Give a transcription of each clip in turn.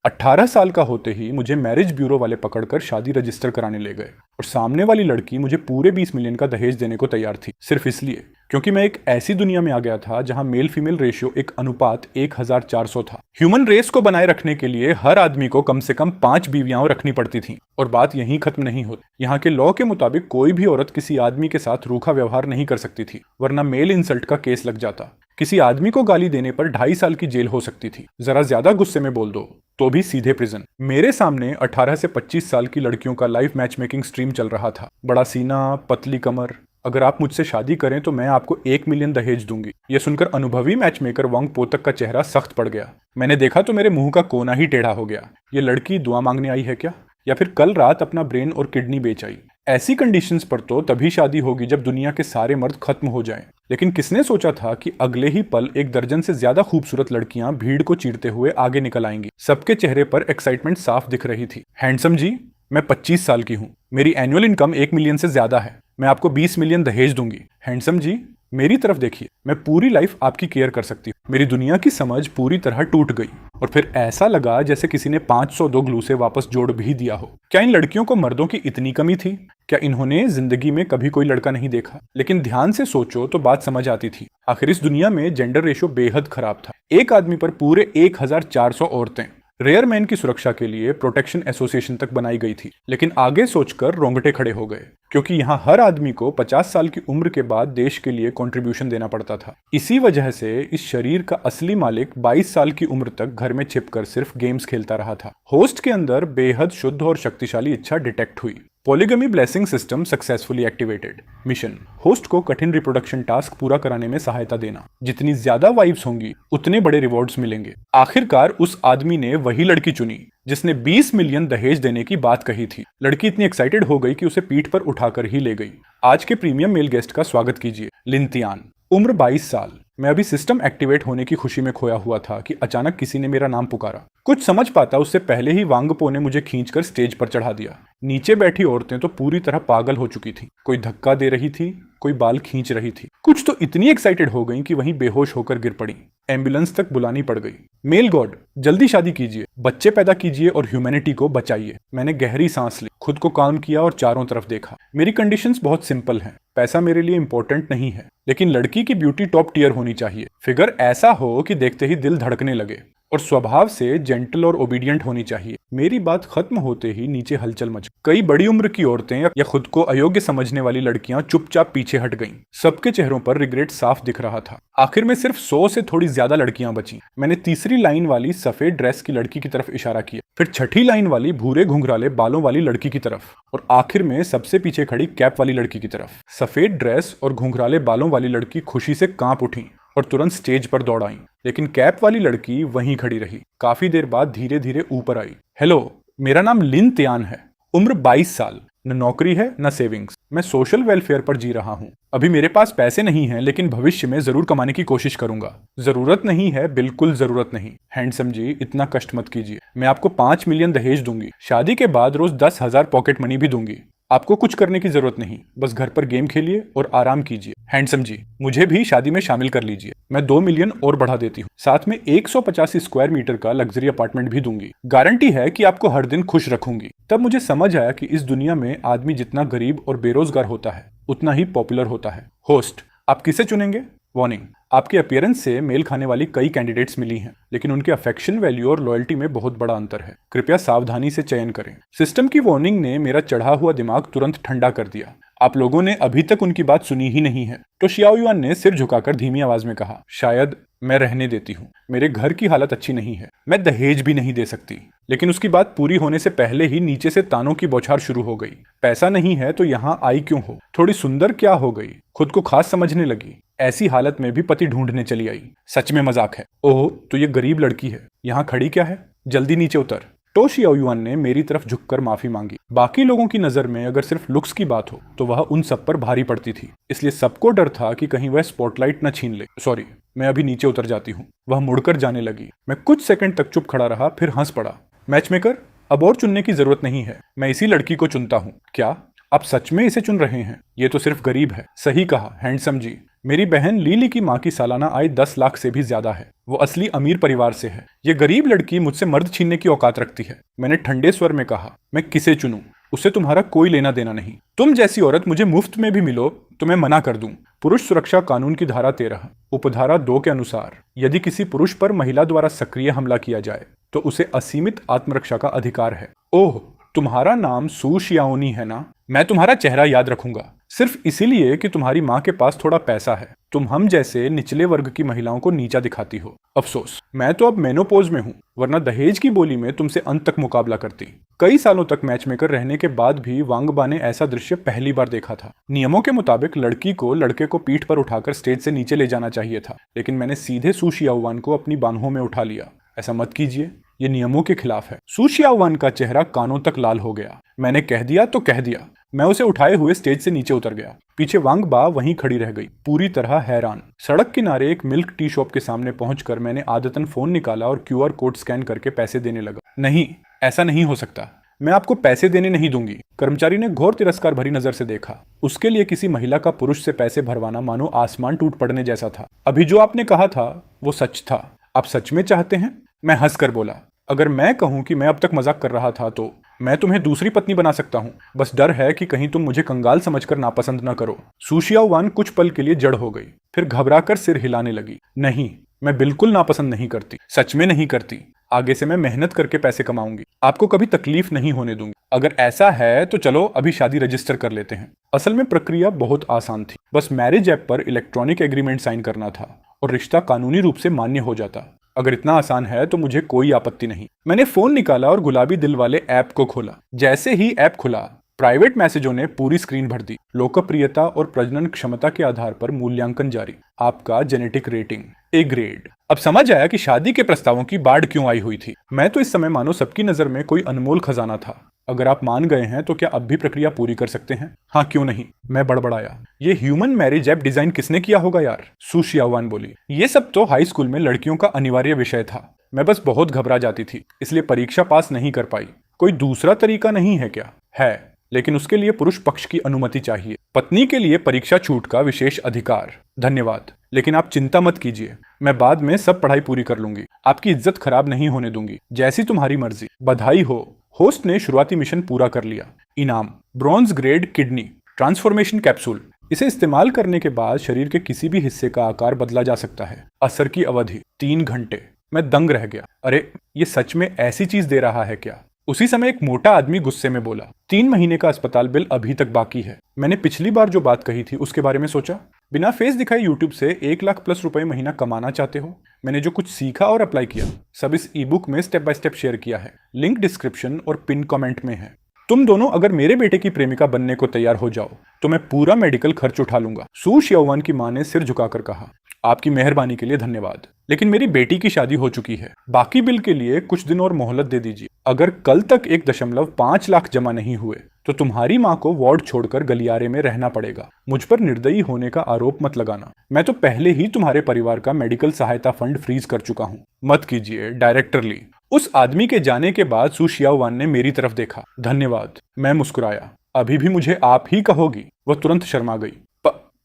18 साल का होते ही मुझे मैरिज ब्यूरो वाले पकड़कर शादी रजिस्टर कराने ले गए और सामने वाली लड़की मुझे पूरे 20 मिलियन का दहेज देने को तैयार थी, सिर्फ इसलिए क्योंकि मैं एक ऐसी दुनिया में आ गया था जहां मेल फीमेल रेशियो एक अनुपात 1400 था। ह्यूमन रेस को बनाए रखने के लिए हर आदमी को कम से कम 5 बीवियां रखनी पड़ती थी। और बात यहीं खत्म नहीं होती। यहाँ के लॉ के मुताबिक कोई भी औरत किसी आदमी के साथ रूखा व्यवहार नहीं कर सकती थी, वरना मेल इंसल्ट का केस लग जाता। किसी आदमी को गाली देने पर 2.5 साल की जेल हो सकती थी। जरा ज्यादा गुस्से में बोल दो तो भी सीधे प्रिजन। मेरे सामने 18 से 25 साल की लड़कियों का लाइव मैच मेकिंग स्ट्रीम चल रहा था। बड़ा सीना, पतली कमर, अगर आप मुझसे शादी करें तो मैं आपको 1 मिलियन दहेज दूंगी। यह सुनकर अनुभवी मैचमेकर वांग पोतक का चेहरा सख्त पड़ गया। मैंने देखा तो मेरे मुंह का कोना ही टेढ़ा हो गया। ये लड़की दुआ मांगने आई है क्या, या फिर कल रात अपना ब्रेन और किडनी बेच आई? ऐसी कंडीशंस पर तो तभी शादी होगी जब दुनिया के सारे मर्द खत्म हो जाएं। लेकिन किसने सोचा था कि अगले ही पल एक दर्जन से ज्यादा खूबसूरत लड़कियां भीड़ को चीरते हुए आगे निकल आएंगी। सबके चेहरे पर एक्साइटमेंट साफ दिख रही थी। हैंडसम जी, मैं 25 साल की हूँ, मेरी एनुअल इनकम 1 मिलियन से ज्यादा है, मैं आपको 20 मिलियन दहेज दूंगी। हैंडसम जी, मेरी तरफ देखिए, मैं पूरी लाइफ आपकी केयर कर सकती हूँ। मेरी दुनिया की समझ पूरी तरह टूट गई और फिर ऐसा लगा जैसे किसी ने 502 ग्लू से वापस जोड़ भी दिया हो। क्या इन लड़कियों को मर्दों की इतनी कमी थी? क्या इन्होंने जिंदगी में कभी कोई लड़का नहीं देखा? लेकिन ध्यान से सोचो तो बात समझ आती थी। आखिर इस दुनिया में जेंडर रेशियो बेहद खराब था। एक आदमी पर पूरे 1400 औरतें। रेयर मैन की सुरक्षा के लिए प्रोटेक्शन एसोसिएशन तक बनाई गई थी। लेकिन आगे सोचकर रोंगटे खड़े हो गए, क्योंकि यहाँ हर आदमी को 50 साल की उम्र के बाद देश के लिए कंट्रीब्यूशन देना पड़ता था। इसी वजह से इस शरीर का असली मालिक 22 साल की उम्र तक घर में छिपकर सिर्फ गेम्स खेलता रहा था। होस्ट के अंदर बेहद शुद्ध और शक्तिशाली इच्छा डिटेक्ट हुई। Polygamy blessing system successfully activated. Mission, host को कठिन रिप्रोडक्शन टास्क पूरा कराने में सहायता देना। जितनी ज्यादा वाइफ्स होंगी उतने बड़े रिवॉर्ड्स मिलेंगे। आखिरकार उस आदमी ने वही लड़की चुनी जिसने 20 मिलियन दहेज देने की बात कही थी। लड़की इतनी एक्साइटेड हो गई कि उसे पीठ पर उठाकर ही ले गई। आज के प्रीमियम मेल गेस्ट का स्वागत कीजिए, लिन तियान। उम्र 22 साल। मैं अभी सिस्टम एक्टिवेट होने की खुशी में खोया हुआ था कि अचानक किसी ने मेरा नाम पुकारा। कुछ समझ पाता उससे पहले ही वांगपो ने मुझे खींचकर स्टेज पर चढ़ा दिया। नीचे बैठी औरतें तो पूरी तरह पागल हो चुकी थी। कोई धक्का दे रही थी, कोई बाल खींच रही थी, कुछ तो इतनी एक्साइटेड हो गई कि वहीं बेहोश होकर गिर पड़ी। एम्बुलेंस तक बुलानी पड़ गई। मेल गॉड, जल्दी शादी कीजिए, बच्चे पैदा कीजिए और ह्यूमैनिटी को बचाइए। मैंने गहरी सांस ली, खुद को काम किया और चारों तरफ देखा। मेरी कंडीशंस बहुत सिंपल हैं। पैसा मेरे लिए इंपॉर्टेंट नहीं है, लेकिन लड़की की ब्यूटी टॉप टियर होनी चाहिए। फिगर ऐसा हो कि देखते ही दिल धड़कने लगे और स्वभाव से जेंटल और ओबीडियंट होनी चाहिए। मेरी बात खत्म होते ही नीचे हलचल मच। कई बड़ी उम्र की औरतें या खुद को अयोग्य समझने वाली लड़कियां चुपचाप पीछे हट गईं। सबके चेहरों पर रिग्रेट साफ दिख रहा था। आखिर में सिर्फ 100 से थोड़ी ज्यादा लड़कियां बची। मैंने तीसरी लाइन वाली सफेद ड्रेस की लड़की की तरफ इशारा किया, फिर छठी लाइन वाली भूरे घुंघराले बालों वाली लड़की की तरफ, और आखिर में सबसे पीछे खड़ी कैप वाली लड़की की तरफ। सफेद ड्रेस और घुंघराले बालों वाली लड़की खुशी से कांप उठी और तुरंत स्टेज पर दौड़ आई। लेकिन कैप वाली लड़की वहीं खड़ी रही। काफी देर बाद धीरे धीरे ऊपर आई। हेलो, मेरा नाम लिन तियान है, उम्र 22 साल, न नौकरी है न सेविंग्स। मैं सोशल वेलफेयर पर जी रहा हूँ। अभी मेरे पास पैसे नहीं हैं, लेकिन भविष्य में जरूर कमाने की कोशिश करूंगा। जरूरत नहीं है, बिल्कुल जरूरत नहीं। हैंडसम जी, इतना कष्ट मत कीजिए। मैं आपको 5 मिलियन दहेज दूंगी। शादी के बाद रोज 10,000 पॉकेट मनी भी दूंगी। आपको कुछ करने की जरूरत नहीं, बस घर पर गेम खेलिए और आराम कीजिए। हैंडसम जी, मुझे भी शादी में शामिल कर लीजिए। मैं 2 मिलियन और बढ़ा देती हूँ। साथ में 150 स्क्वायर मीटर का लग्जरी अपार्टमेंट भी दूंगी। गारंटी है कि आपको हर दिन खुश रखूंगी। तब मुझे समझ आया कि इस दुनिया में आदमी जितना गरीब और बेरोजगार होता है उतना ही पॉपुलर होता है। होस्ट, आप किसे चुनेंगे? वार्निंग, आपके अपीयरेंस से मेल खाने वाली कई कैंडिडेट्स मिली हैं, लेकिन उनके अफेक्शन वैल्यू और लॉयल्टी में बहुत बड़ा अंतर है। कृपया सावधानी से चयन करें। सिस्टम की वार्निंग ने मेरा चढ़ा हुआ दिमाग तुरंत ठंडा कर दिया। आप लोगों ने अभी तक उनकी बात सुनी ही नहीं है। तो शियाओ युआन ने सिर झुकाकर धीमी आवाज में कहा, शायद मैं रहने देती हूँ। मेरे घर की हालत अच्छी नहीं है, मैं दहेज भी नहीं दे सकती। लेकिन उसकी बात पूरी होने से पहले ही नीचे से तानों की बौछार शुरू हो गई। पैसा नहीं है तो यहाँ आई क्यों हो? थोड़ी सुंदर क्या हो गई? खुद को खास समझने लगी। ऐसी हालत में भी पति ढूंढने चली आई। सच में मजाक है। ओह, तो ये गरीब लड़की है, यहाँ खड़ी क्या है? जल्दी नीचे उतर। तो शियाओ युआन ने मेरी तरफ झुककर माफी मांगी। बाकी लोगों की नजर में अगर सिर्फ लुक्स की बात हो तो वह उन सब पर भारी पड़ती थी, इसलिए सबको डर था कि कहीं वह स्पॉटलाइट न छीन ले। सॉरी, मैं अभी नीचे उतर जाती हूँ। वह मुड़कर जाने लगी। मैं कुछ सेकंड तक चुप खड़ा रहा, फिर हंस पड़ा। मैचमेकर, अब और चुनने की जरूरत नहीं है, मैं इसी लड़की को चुनता हूँ। क्या आप सच में इसे चुन रहे हैं? ये तो सिर्फ गरीब है। सही कहा हैंडसम जी। मेरी बहन लीली की माँ की सालाना आय 10 लाख से भी ज्यादा है। वो असली अमीर परिवार से है। ये गरीब लड़की मुझसे मर्द छीनने की औकात रखती है। मैंने ठंडे स्वर में कहा, मैं किसे चुनूं? उससे तुम्हारा कोई लेना देना नहीं। तुम जैसी औरत मुझे मुफ्त में भी मिलो तो मैं मना कर दूं। पुरुष सुरक्षा कानून की धारा 13 उपधारा 2 के अनुसार यदि किसी पुरुष पर महिला द्वारा सक्रिय हमला किया जाए तो उसे असीमित आत्मरक्षा का अधिकार है। ओह, तुम्हारा नाम सू शियाओनी है ना? मैं तुम्हारा चेहरा याद रखूंगा, सिर्फ इसीलिए कि तुम्हारी माँ के पास थोड़ा पैसा है। तुम हम जैसे निचले वर्ग की महिलाओं को नीचा दिखाती हो। अफसोस, मैं तो अब मेनोपोज में हूँ, वरना दहेज की बोली में तुमसे अंत तक मुकाबला करती। कई सालों तक मैचमेकर रहने के बाद भी वांगबा ने ऐसा दृश्य पहली बार देखा था। नियमों के मुताबिक लड़की को लड़के को पीठ पर उठाकर स्टेज से नीचे ले जाना चाहिए था, लेकिन मैंने सीधे सू शियाओवान को अपनी बाहों में उठा लिया। ऐसा मत कीजिए, ये नियमों के खिलाफ है। सू शियाओवान का चेहरा कानों तक लाल हो गया। मैंने कह दिया तो कह दिया। मैं उसे उठाए हुए स्टेज से नीचे उतर गया। पीछे वांगबा वहीं खड़ी रह गई, पूरी तरह हैरान। सड़क किनारे एक मिल्क टी शॉप के सामने पहुंचकर मैंने आदतन फोन निकाला और QR कोड स्कैन करके पैसे देने लगा। नहीं, ऐसा नहीं हो सकता। मैं आपको पैसे देने नहीं दूंगी। कर्मचारी ने घोर तिरस्कार भरी नजर से देखा। उसके लिए किसी महिला का पुरुष से पैसे भरवाना मानो आसमान टूट पड़ने जैसा था। अभी जो आपने कहा था वो सच था। आप सच में चाहते हैं? मैं हंसकर बोला, अगर मैं कहूं कि मैं अब तक मजाक कर रहा था तो मैं तुम्हें दूसरी पत्नी बना सकता हूं। बस डर है कि कहीं तुम मुझे कंगाल समझकर नापसंद न करो। सू शियाओवान कुछ पल के लिए जड़ हो गई, फिर घबराकर सिर हिलाने लगी। नहीं, मैं बिल्कुल नापसंद नहीं करती, सच में नहीं करती। आगे से मैं मेहनत करके पैसे कमाऊंगी, आपको कभी तकलीफ नहीं होने दूंगी। अगर ऐसा है तो चलो अभी शादी रजिस्टर कर लेते हैं। असल में प्रक्रिया बहुत आसान थी। बस मैरिज ऐप पर इलेक्ट्रॉनिक एग्रीमेंट साइन करना था और रिश्ता कानूनी रूप से मान्य हो जाता। अगर इतना आसान है तो मुझे कोई आपत्ति नहीं। मैंने फोन निकाला और गुलाबी दिल वाले ऐप को खोला। जैसे ही ऐप खुला, प्राइवेट मैसेजों ने पूरी स्क्रीन भर दी। लोकप्रियता और प्रजनन क्षमता के आधार पर मूल्यांकन जारी। आपका जेनेटिक रेटिंग A ग्रेड। अब समझ आया कि शादी के प्रस्तावों की बाढ़ क्यों आई हुई थी। मैं तो इस समय मानो सबकी नजर में कोई अनमोल खजाना था। अगर आप मान गए हैं तो क्या अब भी प्रक्रिया पूरी कर सकते हैं? हाँ, क्यों नहीं, मैं बड़बड़ाया। ये ह्यूमन मैरिज ऐप डिजाइन किसने किया होगा यार? सू शियाओवान बोली। ये सब तो हाई स्कूल में लड़कियों का अनिवार्य विषय था। मैं बस बहुत घबरा जाती थी, इसलिए परीक्षा पास नहीं कर पाई। कोई दूसरा तरीका नहीं है क्या? है, लेकिन उसके लिए पुरुष पक्ष की अनुमति चाहिए। पत्नी के लिए परीक्षा छूट का विशेष अधिकार। धन्यवाद, लेकिन आप चिंता मत कीजिए, मैं बाद में सब पढ़ाई पूरी कर लूंगी। आपकी इज्जत खराब नहीं होने दूंगी। जैसी तुम्हारी मर्जी। बधाई हो, होस्ट ने शुरुआती मिशन पूरा कर लिया। इनाम, bronze grade kidney transformation capsule. इसे इस्तेमाल करने के बाद शरीर के किसी भी हिस्से का आकार बदला जा सकता है। असर की अवधि 3 घंटे। मैं दंग रह गया। अरे, ये सच में ऐसी चीज दे रहा है क्या? उसी समय एक मोटा आदमी गुस्से में बोला, 3 महीने का अस्पताल बिल अभी तक बाकी है। मैंने पिछली बार जो बात कही थी उसके बारे में सोचा। बिना फेस दिखाए यूट्यूब से 1 लाख प्लस रुपए महीना कमाना चाहते हो? मैंने जो कुछ सीखा और अप्लाई किया सब इस ई बुक में स्टेप बाय स्टेप शेयर किया है। लिंक डिस्क्रिप्शन और पिन कमेंट में है। तुम दोनों अगर मेरे बेटे की प्रेमिका बनने को तैयार हो जाओ तो मैं पूरा मेडिकल खर्च उठा लूंगा। सू शियाओवान की मां ने सिर झुकाकर कहा, आपकी मेहरबानी के लिए धन्यवाद, लेकिन मेरी बेटी की शादी हो चुकी है। बाकी बिल के लिए कुछ दिन और मोहलत दे दीजिए। अगर कल तक 1.5 लाख जमा नहीं हुए तो तुम्हारी माँ को वार्ड छोड़कर गलियारे में रहना पड़ेगा। मुझ पर निर्दयी होने का आरोप मत लगाना। मैं तो पहले ही तुम्हारे परिवार का मेडिकल सहायता फंड फ्रीज कर चुका हूँ। मत कीजिए डायरेक्टर ली। उस आदमी के जाने के बाद सू शियाओवान ने मेरी तरफ देखा। धन्यवाद, मैं मुस्कुराया। अभी भी मुझे आप ही कहोगी? वह तुरंत शर्मा गई।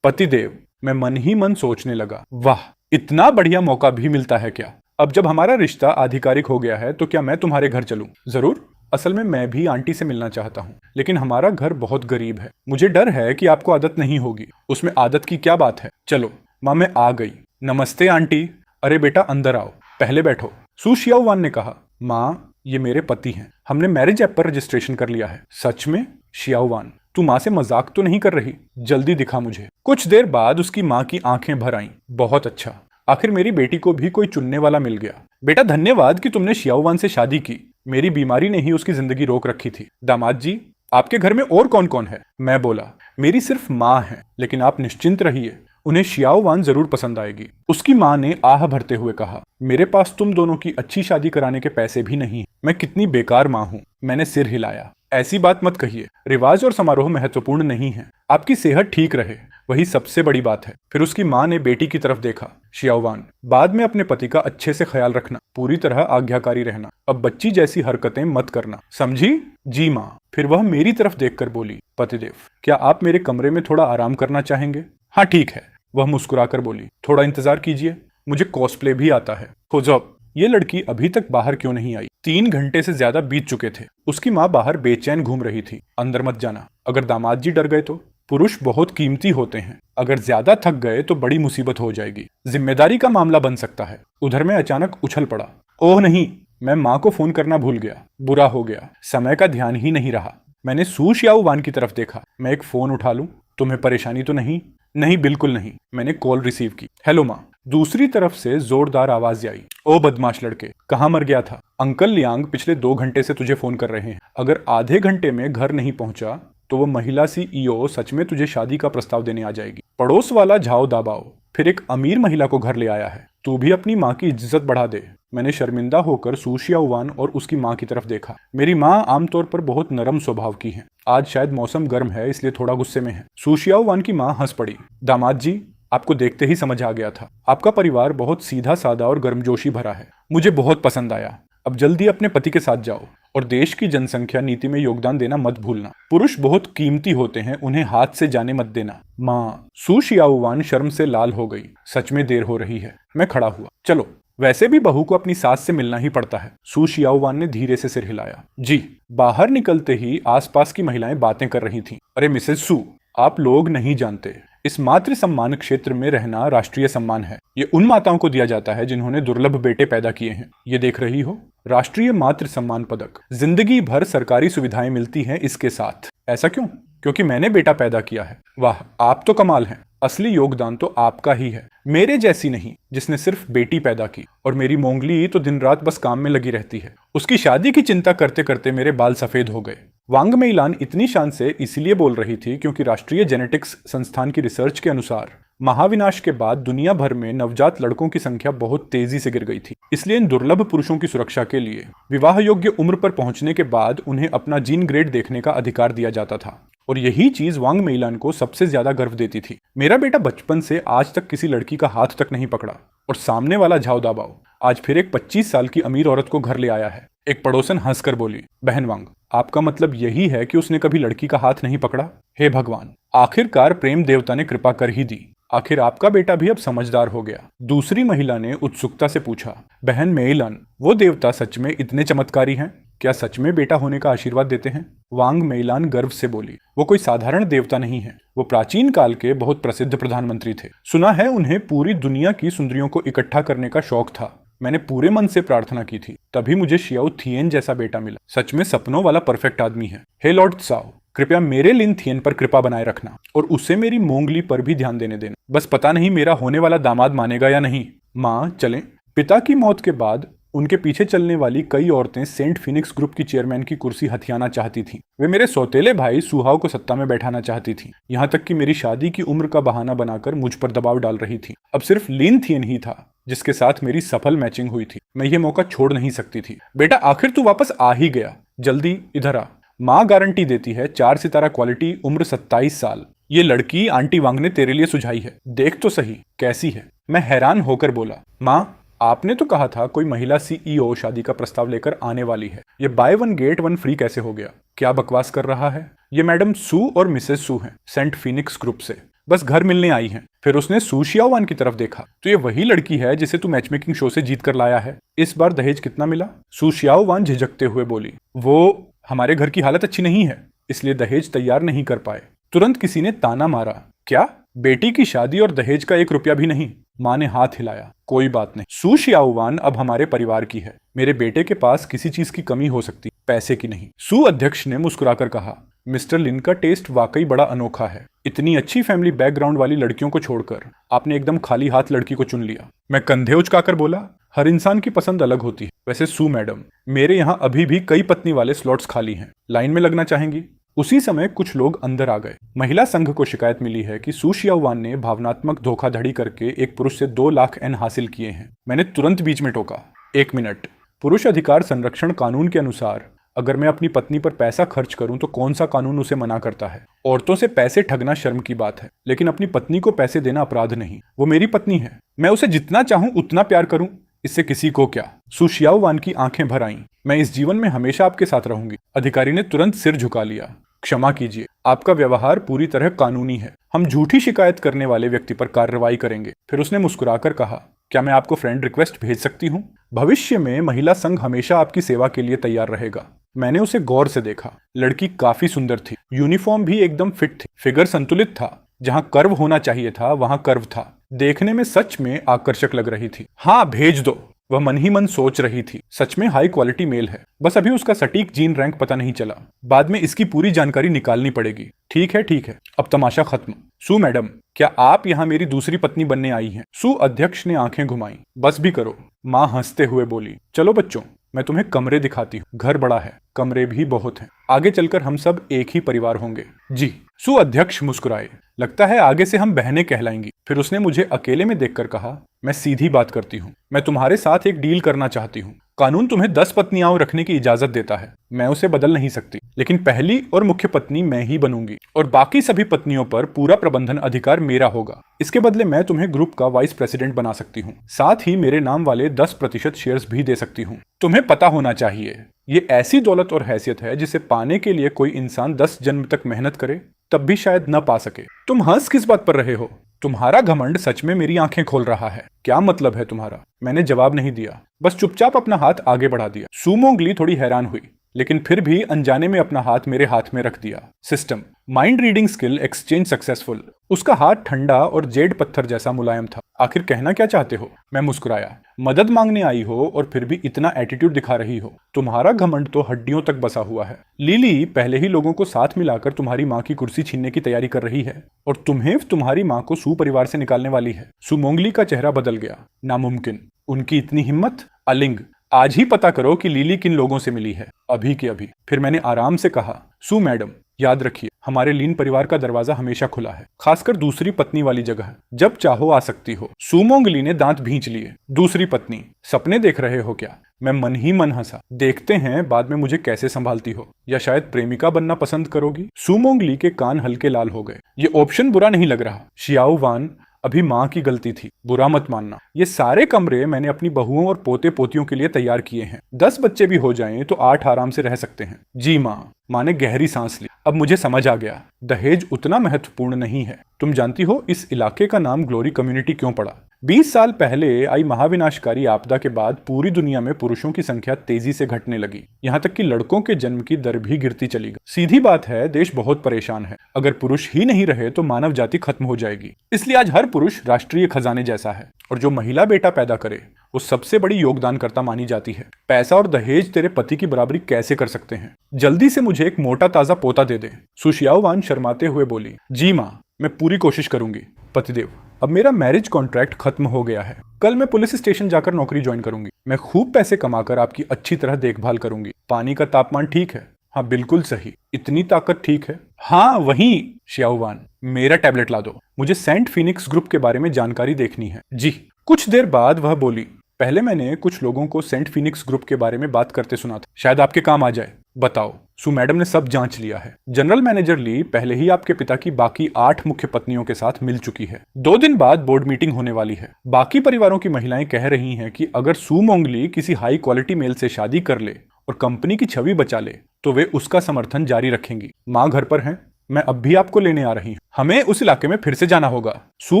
पतिदेव, मैं मन ही मन सोचने लगा, वाह, इतना बढ़िया मौका भी मिलता है क्या? अब जब हमारा रिश्ता आधिकारिक हो गया है तो क्या मैं तुम्हारे घर चलूं? जरूर। असल में मैं भी आंटी से मिलना चाहता हूँ, लेकिन हमारा घर बहुत गरीब है। मुझे डर है कि आपको आदत नहीं होगी। उसमें आदत की क्या बात है? चलो। माँ, मैं आ गई। नमस्ते आंटी। अरे बेटा, अंदर आओ, पहले बैठो। सू शियाओवान ने कहा। माँ, ये मेरे पति हैं। हमने मैरिज ऐप पर रजिस्ट्रेशन कर लिया है। सच में? शियाओवान, तू माँ से मजाक तो नहीं कर रही? जल्दी दिखा मुझे। कुछ देर बाद उसकी माँ की आंखें भर आईं। बहुत अच्छा, आखिर मेरी बेटी को भी कोई चुनने वाला मिल गया। बेटा, धन्यवाद कि तुमने शियाओवान से शादी की। मेरी बीमारी ने ही उसकी जिंदगी रोक रखी थी। दामाद जी, आपके घर में और कौन कौन है? मैं बोला, मेरी सिर्फ माँ है, लेकिन आप निश्चिंत रहिए, उन्हें शियाओवान जरूर पसंद आएगी। उसकी माँ ने आह भरते हुए कहा, मेरे पास तुम दोनों की अच्छी शादी कराने के पैसे भी नहीं। मैं कितनी बेकार माँ हूँ। मैंने सिर हिलाया। ऐसी बात मत कहिए। रिवाज और समारोह महत्वपूर्ण नहीं है। आपकी सेहत ठीक रहे। वही सबसे बड़ी बात है। फिर उसकी माँ ने बेटी की तरफ देखा। शियाओवान, बाद में अपने पति का अच्छे से ख्याल रखना, पूरी तरह आज्ञाकारी रहना, अब बच्ची जैसी हरकतें मत करना, समझी? जी माँ। फिर वह मेरी तरफ देखकर बोली, पतिदेव, क्या आप मेरे कमरे में थोड़ा आराम करना चाहेंगे? हाँ ठीक है, वह मुस्कुराकर बोली। थोड़ा इंतजार कीजिए, मुझे कॉस्प्ले भी आता है। हो जाओ। ये लड़की अभी तक बाहर क्यों नहीं आई? 3 घंटे से ज्यादा बीत चुके थे। उसकी माँ बाहर बेचैन घूम रही थी। अंदर मत जाना, अगर दामाद जी डर गए तो। पुरुष बहुत कीमती होते हैं, अगर ज्यादा थक गए तो बड़ी मुसीबत हो जाएगी, जिम्मेदारी का मामला बन सकता है। उधर में अचानक उछल पड़ा। ओह नहीं, मैं माँ को फोन करना भूल गया, बुरा हो गया, समय का ध्यान ही नहीं रहा। मैंने सू शियाओवान की तरफ देखा। मैं एक फोन उठा लूं? तुम्हें परेशानी तो नहीं? नहीं बिल्कुल नहीं। मैंने कॉल रिसीव की। हेलो माँ। दूसरी तरफ से जोरदार आवाज आई। ओ बदमाश लड़के, कहाँ मर गया था? अंकल लियांग पिछले 2 घंटे से तुझे फोन कर रहे हैं। अगर आधे घंटे में घर नहीं पहुंचा तो वो महिला सीईओ सच में तुझे शादी का प्रस्ताव देने आ जाएगी। पड़ोस वाला झाओ दाबाओ फिर एक अमीर महिला को घर ले आया है। तू भी अपनी माँ की इज्जत बढ़ा दे। मैंने शर्मिंदा होकर सू शियाओवान और उसकी माँ की तरफ देखा। मेरी माँ आमतौर पर बहुत नरम स्वभाव की है, आज शायद मौसम गर्म है इसलिए थोड़ा गुस्से में है। सू शियाओवान की माँ हंस पड़ी। दामाद जी, आपको देखते ही समझ आ गया था, आपका परिवार बहुत सीधा सादा और गर्मजोशी भरा है, मुझे बहुत पसंद आया। अब जल्दी अपने पति के साथ जाओ और देश की जनसंख्या नीति में योगदान देना मत भूलना। पुरुष बहुत कीमती होते हैं, उन्हें हाथ से जाने मत देना। माँ। सू शियाओवान शर्म से लाल हो गई। सच में देर हो रही है। मैं खड़ा हुआ। चलो, वैसे भी बहू को अपनी सास से मिलना ही पड़ता है। सू शियाओवान ने धीरे से सिर हिलाया। जी। बाहर निकलते ही आसपास की महिलाएं बातें कर रही थीं। अरे मिसेज सू, आप लोग नहीं जानते, इस मातृ सम्मान क्षेत्र में रहना राष्ट्रीय सम्मान है। ये उन माताओं को दिया जाता है जिन्होंने दुर्लभ बेटे पैदा किए हैं। ये देख रही हो, राष्ट्रीय मातृ सम्मान पदक। जिंदगी भर सरकारी सुविधाएं मिलती हैं इसके साथ। ऐसा क्यों? क्योंकि मैंने बेटा पैदा किया है। वाह, आप तो कमाल हैं। असली योगदान तो आपका ही है, मेरे जैसी नहीं जिसने सिर्फ बेटी पैदा की। और मेरी मोंगली तो दिन रात बस काम में लगी रहती है। उसकी शादी की चिंता करते करते मेरे बाल सफेद हो गए। वांग मेइलान इतनी शान से इसलिए बोल रही थी क्योंकि राष्ट्रीय जेनेटिक्स संस्थान की रिसर्च के अनुसार महाविनाश के बाद दुनिया भर में नवजात लड़कों की संख्या बहुत तेजी से गिर गई थी। इसलिए इन दुर्लभ पुरुषों की सुरक्षा के लिए विवाह योग्य उम्र पर पहुंचने के बाद उन्हें अपना जीन ग्रेड देखने का अधिकार दिया जाता था। और यही चीज वांग मेइलान को सबसे ज्यादा गर्व देती थी। मेरा बेटा बचपन से आज तक किसी लड़की का हाथ तक नहीं पकड़ा। और सामने वाला झाओ दाबाओ आज फिर एक 25 साल की अमीर औरत को घर ले आया है। एक पड़ोसन हंसकर बोली, बहन वांग, आपका मतलब यही है कि उसने कभी लड़की का हाथ नहीं पकड़ा? हे भगवान, आखिरकार प्रेम देवता ने कृपा कर ही दी। आखिर आपका बेटा भी अब समझदार हो गया। दूसरी महिला ने उत्सुकता से पूछा, बहन मेइलान, वो देवता सच में इतने चमत्कारी हैं? क्या सच में बेटा होने का आशीर्वाद देते हैं? वांग मेइलान गर्व से बोली, वो कोई साधारण देवता नहीं है, वो प्राचीन काल के बहुत प्रसिद्ध प्रधानमंत्री थे। सुना है उन्हें पूरी दुनिया की सुंदरियों को इकट्ठा करने का शौक था। मैंने पूरे मन से प्रार्थना की थी, तभी मुझे शियाओ थियन जैसा बेटा मिला। सच में सपनों वाला परफेक्ट आदमी है। हे लॉर्ड त्साओ, कृपया मेरे लिन थियन पर कृपा बनाए रखना और उसे मेरी मोंगली पर भी ध्यान देने देना। बस पता नहीं मेरा होने वाला दामाद मानेगा या नहीं। माँ, चलें। पिता की मौत के बाद उनके पीछे चलने वाली कई औरतें सेंट फिनिक्स ग्रुप की चेयरमैन की कुर्सी हथियाना चाहती थीं। वे मेरे सौतेले भाई सुहाव को सत्ता में बैठाना चाहती थीं। यहाँ तक कि मेरी शादी की उम्र का बहाना बनाकर मुझ पर दबाव डाल रही थी। अब सिर्फ लिन थियन ही था जिसके साथ मेरी सफल मैचिंग हुई थी। मैं ये मौका छोड़ नहीं सकती थी। बेटा, आखिर तू वापस आ ही गया, जल्दी इधर आ। माँ गारंटी देती है 4 सितारा क्वालिटी, उम्र 27 साल। ये लड़की आंटी वांग ने तेरे लिए सुझाई है, देख तो सही कैसी है। मैं हैरान होकर बोला, माँ, आपने तो कहा था कोई महिला सीईओ शादी का प्रस्ताव लेकर आने वाली है। ये बाय 1 गेट 1 फ्री कैसे हो गया? क्या बकवास कर रहा है? ये मैडम सू और मिसेस सू हैं, सेंट फिनिक्स ग्रुप से, बस घर मिलने आई हैं। फिर उसने सू शियाओवान की तरफ देखा। तो ये वही लड़की है जिसे तू मैचमेकिंग शो से जीत कर लाया है। इस बार दहेज कितना मिला? सू शियाओवान झिझकते हुए बोली, वो हमारे घर की हालत अच्छी नहीं है इसलिए दहेज तैयार नहीं कर पाए। तुरंत किसी ने ताना मारा, क्या बेटी की शादी और दहेज का 1 रुपया भी नहीं? माँ ने हाथ हिलाया, कोई बात नहीं, सू शियाओवान अब हमारे परिवार की है। मेरे बेटे के पास किसी चीज की कमी हो सकती, पैसे की नहीं। सू अध्यक्ष ने मुस्कुराकर कहा, मिस्टर लिन का टेस्ट वाकई बड़ा अनोखा है। इतनी अच्छी फैमिली बैकग्राउंड वाली लड़कियों को छोड़कर आपने एकदम खाली हाथ लड़की को चुन लिया। मैं कंधे उचकाकर बोला, हर इंसान की पसंद अलग होती है। वैसे सू मैडम, मेरे यहाँ अभी भी कई पत्नी वाले स्लॉट्स खाली हैं, लाइन में लगना चाहेंगी? उसी समय कुछ लोग अंदर आ गए। महिला संघ को शिकायत मिली है कि सू शियाओवान ने भावनात्मक धोखाधड़ी करके एक पुरुष से 2 लाख एन हासिल किए हैं। मैंने तुरंत बीच में टोका, 1 मिनट, पुरुष अधिकार संरक्षण कानून के अनुसार अगर मैं अपनी पत्नी पर पैसा खर्च करूं तो कौन सा कानून उसे मना करता है? औरतों से पैसे ठगना शर्म की बात है, लेकिन अपनी पत्नी को पैसे देना अपराध नहीं। वो मेरी पत्नी है, मैं उसे जितना चाहूं उतना प्यार करूं, इससे किसी को क्या? सु शियाओवान की आंखें भर आईं। मैं इस जीवन में हमेशा आपके साथ रहूंगी। अधिकारी ने तुरंत सिर झुका लिया। क्षमा कीजिए, आपका व्यवहार पूरी तरह कानूनी है। हम झूठी शिकायत करने वाले व्यक्ति पर कार्रवाई करेंगे। फिर उसने मुस्कुराकर कहा, क्या मैं आपको फ्रेंड रिक्वेस्ट भेज सकती हूँ? भविष्य में महिला संघ हमेशा आपकी सेवा के लिए तैयार रहेगा। मैंने उसे गौर से देखा। लड़की काफी सुंदर थी, यूनिफॉर्म भी एकदम फिट थी, फिगर संतुलित था। जहां कर्व होना चाहिए था वहां कर्व था। देखने में सच में आकर्षक लग रही थी। हाँ, भेज दो, वह मन ही मन सोच रही थी। सच में हाई क्वालिटी मेल है, बस अभी उसका सटीक जीन रैंक पता नहीं चला। बाद में इसकी पूरी जानकारी निकालनी पड़ेगी। ठीक है, अब तमाशा खत्म। सु मैडम, क्या आप यहाँ मेरी दूसरी पत्नी बनने आई हैं? सु अध्यक्ष ने आंखें घुमाई। बस भी करो, माँ हंसते हुए बोली। चलो बच्चों, मैं तुम्हें कमरे दिखाती हूँ। घर बड़ा है, कमरे भी बहुत हैं। आगे चलकर हम सब एक ही परिवार होंगे। जी। सु अध्यक्ष मुस्कुराए। लगता है आगे से हम बहनें कहलाएंगी। फिर उसने मुझे अकेले में देखकर कहा, मैं सीधी बात करती हूँ। मैं तुम्हारे साथ एक डील करना चाहती हूँ। कानून तुम्हें 10 पत्नियां रखने की इजाजत देता है। मैं उसे बदल नहीं सकती, लेकिन पहली और मुख्य पत्नी मैं ही बनूंगी और बाकी सभी पत्नियों पर पूरा प्रबंधन अधिकार मेरा होगा। इसके बदले मैं तुम्हें ग्रुप का वाइस प्रेसिडेंट बना सकती हूँ। साथ ही मेरे नाम वाले 10% शेयर्स भी दे सकती हूँ। तुम्हें पता होना चाहिए, ये ऐसी दौलत और हैसियत है जिसे पाने के लिए कोई इंसान 10 जन्म तक मेहनत करे तब भी शायद न पा सके। तुम हंस किस बात पर रहे हो? तुम्हारा घमंड सच में मेरी आंखें खोल रहा है। क्या मतलब है तुम्हारा? मैंने जवाब नहीं दिया, बस चुपचाप अपना हाथ आगे बढ़ा दिया। सु मोंगली थोड़ी हैरान हुई, लेकिन फिर भी अनजाने में अपना हाथ मेरे हाथ में रख दिया। System, mind reading skill exchange successful. उसका हाथ ठंडा और जेड पत्थर जैसा मुलायम था। आखिर कहना क्या चाहते हो? मैं मुस्कुराया। मदद मांगने आई हो और फिर भी इतना एटीट्यूड दिखा रही हो। तुम्हारा घमंड तो हड्डियों तक बसा हुआ है। लिली पहले ही लोगों को साथ मिलाकर तुम्हारी माँ की कुर्सी छीनने की तैयारी कर रही है और तुम्हें तुम्हारी माँ को सु परिवार से निकालने वाली है। सु मोंगली का चेहरा बदल गया। नामुमकिन, उनकी इतनी हिम्मत? अलिंग, आज ही पता करो कि लिली किन लोगों से मिली है, अभी के अभी। फिर मैंने आराम से कहा, सु मैडम, याद रखिए हमारे लीन परिवार का दरवाजा हमेशा खुला है, खासकर दूसरी पत्नी वाली जगह। जब चाहो आ सकती हो। सु मोंगली ने दांत भींच लिए। दूसरी पत्नी? सपने देख रहे हो क्या? मैं मन ही मन हंसा। देखते हैं बाद में मुझे कैसे संभालती हो, या शायद प्रेमिका बनना पसंद करोगी। सु मोंगली के कान हल्के लाल हो गए। ये ऑप्शन बुरा नहीं लग रहा। शियाओवान, अभी माँ की गलती थी, बुरा मत मानना। ये सारे कमरे मैंने अपनी बहुओं और पोते पोतियों के लिए तैयार किए हैं। 10 बच्चे भी हो जाएं तो 8 आराम से रह सकते हैं। जी माँ। माँ ने गहरी सांस ली। अब मुझे समझ आ गया, दहेज उतना महत्वपूर्ण नहीं है। तुम जानती हो इस इलाके का नाम ग्लोरी कम्युनिटी क्यों पड़ा? 20 साल पहले आई महाविनाशकारी आपदा के बाद पूरी दुनिया में पुरुषों की संख्या तेजी से घटने लगी। यहाँ तक कि लड़कों के जन्म की दर भी गिरती चली गई। सीधी बात है, देश बहुत परेशान है। अगर पुरुष ही नहीं रहे तो मानव जाति खत्म हो जाएगी। इसलिए आज हर पुरुष राष्ट्रीय खजाने जैसा है, और जो महिला बेटा पैदा करे वो सबसे बड़ी योगदानकर्ता मानी जाती है। पैसा और दहेज तेरे पति की बराबरी कैसे कर सकते हैं? जल्दी से मुझे एक मोटा ताजा पोता दे दे। सु शियाओवान शर्माते हुए बोली। जी माँ, मैं पूरी कोशिश करूंगी। पतिदेव, अब मेरा मैरिज कॉन्ट्रैक्ट खत्म हो गया है। कल मैं पुलिस स्टेशन जाकर नौकरी ज्वाइन करूंगी। मैं खूब पैसे कमाकर आपकी अच्छी तरह देखभाल करूंगी। पानी का तापमान ठीक है? हाँ बिल्कुल सही। इतनी ताकत ठीक है? हाँ वही। शियाओवान, मेरा टैबलेट ला दो, मुझे सेंट फिनिक्स ग्रुप के बारे में जानकारी देखनी है। जी। कुछ देर बाद वह बोली, पहले मैंने कुछ लोगों को सेंट फिनिक्स ग्रुप के बारे में बात करते सुना था, शायद आपके काम आ जाए। बताओ। सु मैडम ने सब जांच लिया है। जनरल मैनेजर ली पहले ही आपके पिता की बाकी 8 मुख्य पत्नियों के साथ मिल चुकी है। 2 दिन बाद बोर्ड मीटिंग होने वाली है। बाकी परिवारों की महिलाएं कह रही हैं कि अगर सु मोंगली किसी हाई क्वालिटी मेल से शादी कर ले और कंपनी की छवि बचा ले तो वे उसका समर्थन जारी रखेंगी। माँ घर पर हैं, मैं अब भी आपको लेने आ रही हूँ। हमें उस इलाके में फिर से जाना होगा। सु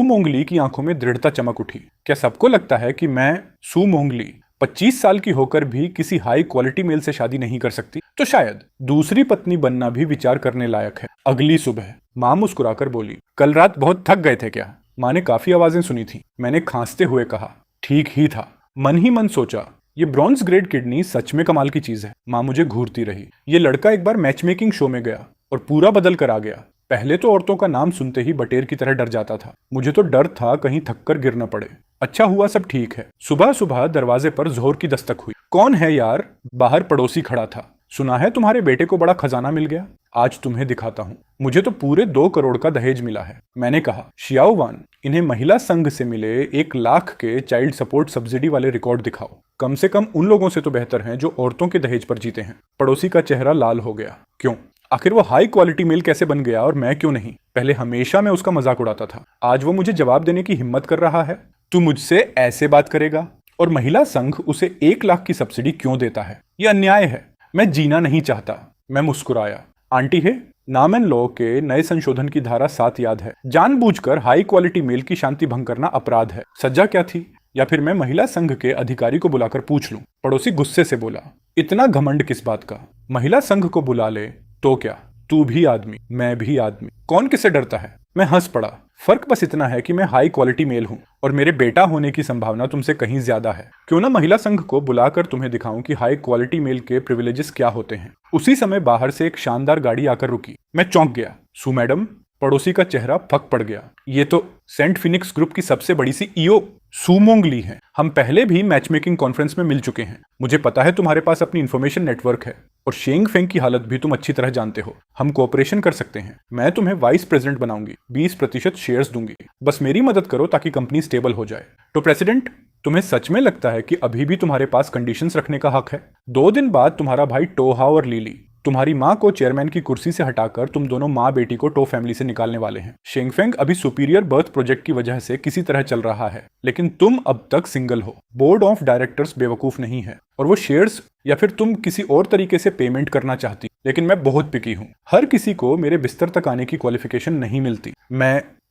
मोंगली की आंखों में दृढ़ता चमक उठी। क्या सबको लगता है कि मैं सु मोंगली 25 साल की होकर भी किसी हाई क्वालिटी मेल से शादी नहीं कर सकती? तो शायद दूसरी पत्नी बनना भी विचार करने लायक है। अगली सुबह माँ मुस्कुराकर बोली, कल रात बहुत थक गए थे क्या? माँ ने काफी आवाजें सुनी थी। मैंने खांसते हुए कहा, ठीक ही था। मन ही मन सोचा, ये ब्रॉन्ज ग्रेड किडनी सच में कमाल की चीज है। माँ मुझे घूरती रही। ये लड़का एक बार मैच मेकिंग शो में गया और पूरा बदल कर आ गया। पहले तो औरतों का नाम सुनते ही बटेर की तरह डर जाता था। मुझे तो डर था कहीं थककर गिर न पड़े। अच्छा हुआ सब ठीक है। सुबह सुबह दरवाजे पर जोहर की दस्तक हुई। कौन है यार? बाहर पड़ोसी खड़ा था। सुना है तुम्हारे बेटे को बड़ा खजाना मिल गया, आज तुम्हें दिखाता हूँ। मुझे तो पूरे 2 करोड़ का दहेज मिला है। मैंने कहा, शियाओवान, इन्हें महिला संघ से मिले 1 लाख के चाइल्ड सपोर्ट सब्सिडी वाले रिकॉर्ड दिखाओ। कम से कम उन लोगों से तो बेहतर हैं जो औरतों के दहेज पर जीते हैं। पड़ोसी का चेहरा लाल हो गया। क्यों? आखिर वो हाई क्वालिटी मेल कैसे बन गया और मैं क्यों नहीं? पहले हमेशा मैं उसका मजाक उड़ाता था, आज वो मुझे जवाब देने की हिम्मत कर रहा है। तू मुझसे ऐसे बात करेगा? और महिला संघ उसे 1 लाख की सब्सिडी क्यों देता है? यह अन्याय है। मैं जीना नहीं चाहता। मैं मुस्कुराया। आंटी है, नाम एंड लॉ के नए संशोधन की धारा 7 याद है। जानबूझकर हाई क्वालिटी मेल की शांति भंग करना अपराध है। सजा क्या थी? या फिर मैं महिला संघ के अधिकारी को बुलाकर पूछ लूं? पड़ोसी गुस्से से बोला, इतना घमंड किस बात का? महिला संघ को बुला ले तो क्या? तू भी आदमी, मैं भी आदमी, कौन किससे डरता है? मैं हंस पड़ा। फर्क बस इतना है कि मैं हाई क्वालिटी मेल हूं और मेरे बेटा होने की संभावना तुमसे कहीं ज्यादा है। क्यों ना महिला संघ को बुलाकर तुम्हें दिखाऊं कि हाई क्वालिटी मेल के प्रिविलेजेस क्या होते हैं। उसी समय बाहर से एक शानदार गाड़ी आकर रुकी। मैं चौंक गया। सू मैडम? पड़ोसी का चेहरा फक पड़ गया। ये तो सेंट फिनिक्स ग्रुप की सबसे बड़ी CEO सू मोंगली हैं। हम पहले भी मैच मेकिंग कॉन्फ्रेंस में मिल चुके हैं। मुझे पता है तुम्हारे पास अपनी इन्फॉर्मेशन नेटवर्क है और शेंग फेंग की हालत भी तुम अच्छी तरह जानते हो। हम कोऑपरेशन कर सकते हैं। मैं तुम्हें वाइस प्रेसिडेंट बनाऊंगी, 20% शेयर्स दूंगी। बस मेरी मदद करो ताकि कंपनी स्टेबल हो जाए। तो प्रेसिडेंट, तुम्हें सच में लगता है कि अभी भी तुम्हारे पास कंडीशंस रखने का हक है? 2 दिन बाद तुम्हारा भाई टोहा और लीली तुम्हारी माँ को चेयरमैन की कुर्सी से हटाकर तुम दोनों माँ बेटी को टो फैमिली से निकालने वाले हैं। शेंगफेंग अभी सुपीरियर बर्थ प्रोजेक्ट की वजह से किसी तरह चल रहा है, लेकिन तुम अब तक सिंगल हो। बोर्ड ऑफ डायरेक्टर्स बेवकूफ नहीं है और वो शेयर्स या फिर तुम किसी और तरीके से पेमेंट करना चाहती, लेकिन मैं बहुत पिकी हूँ। हर किसी को मेरे बिस्तर तक आने की क्वालिफिकेशन नहीं मिलती।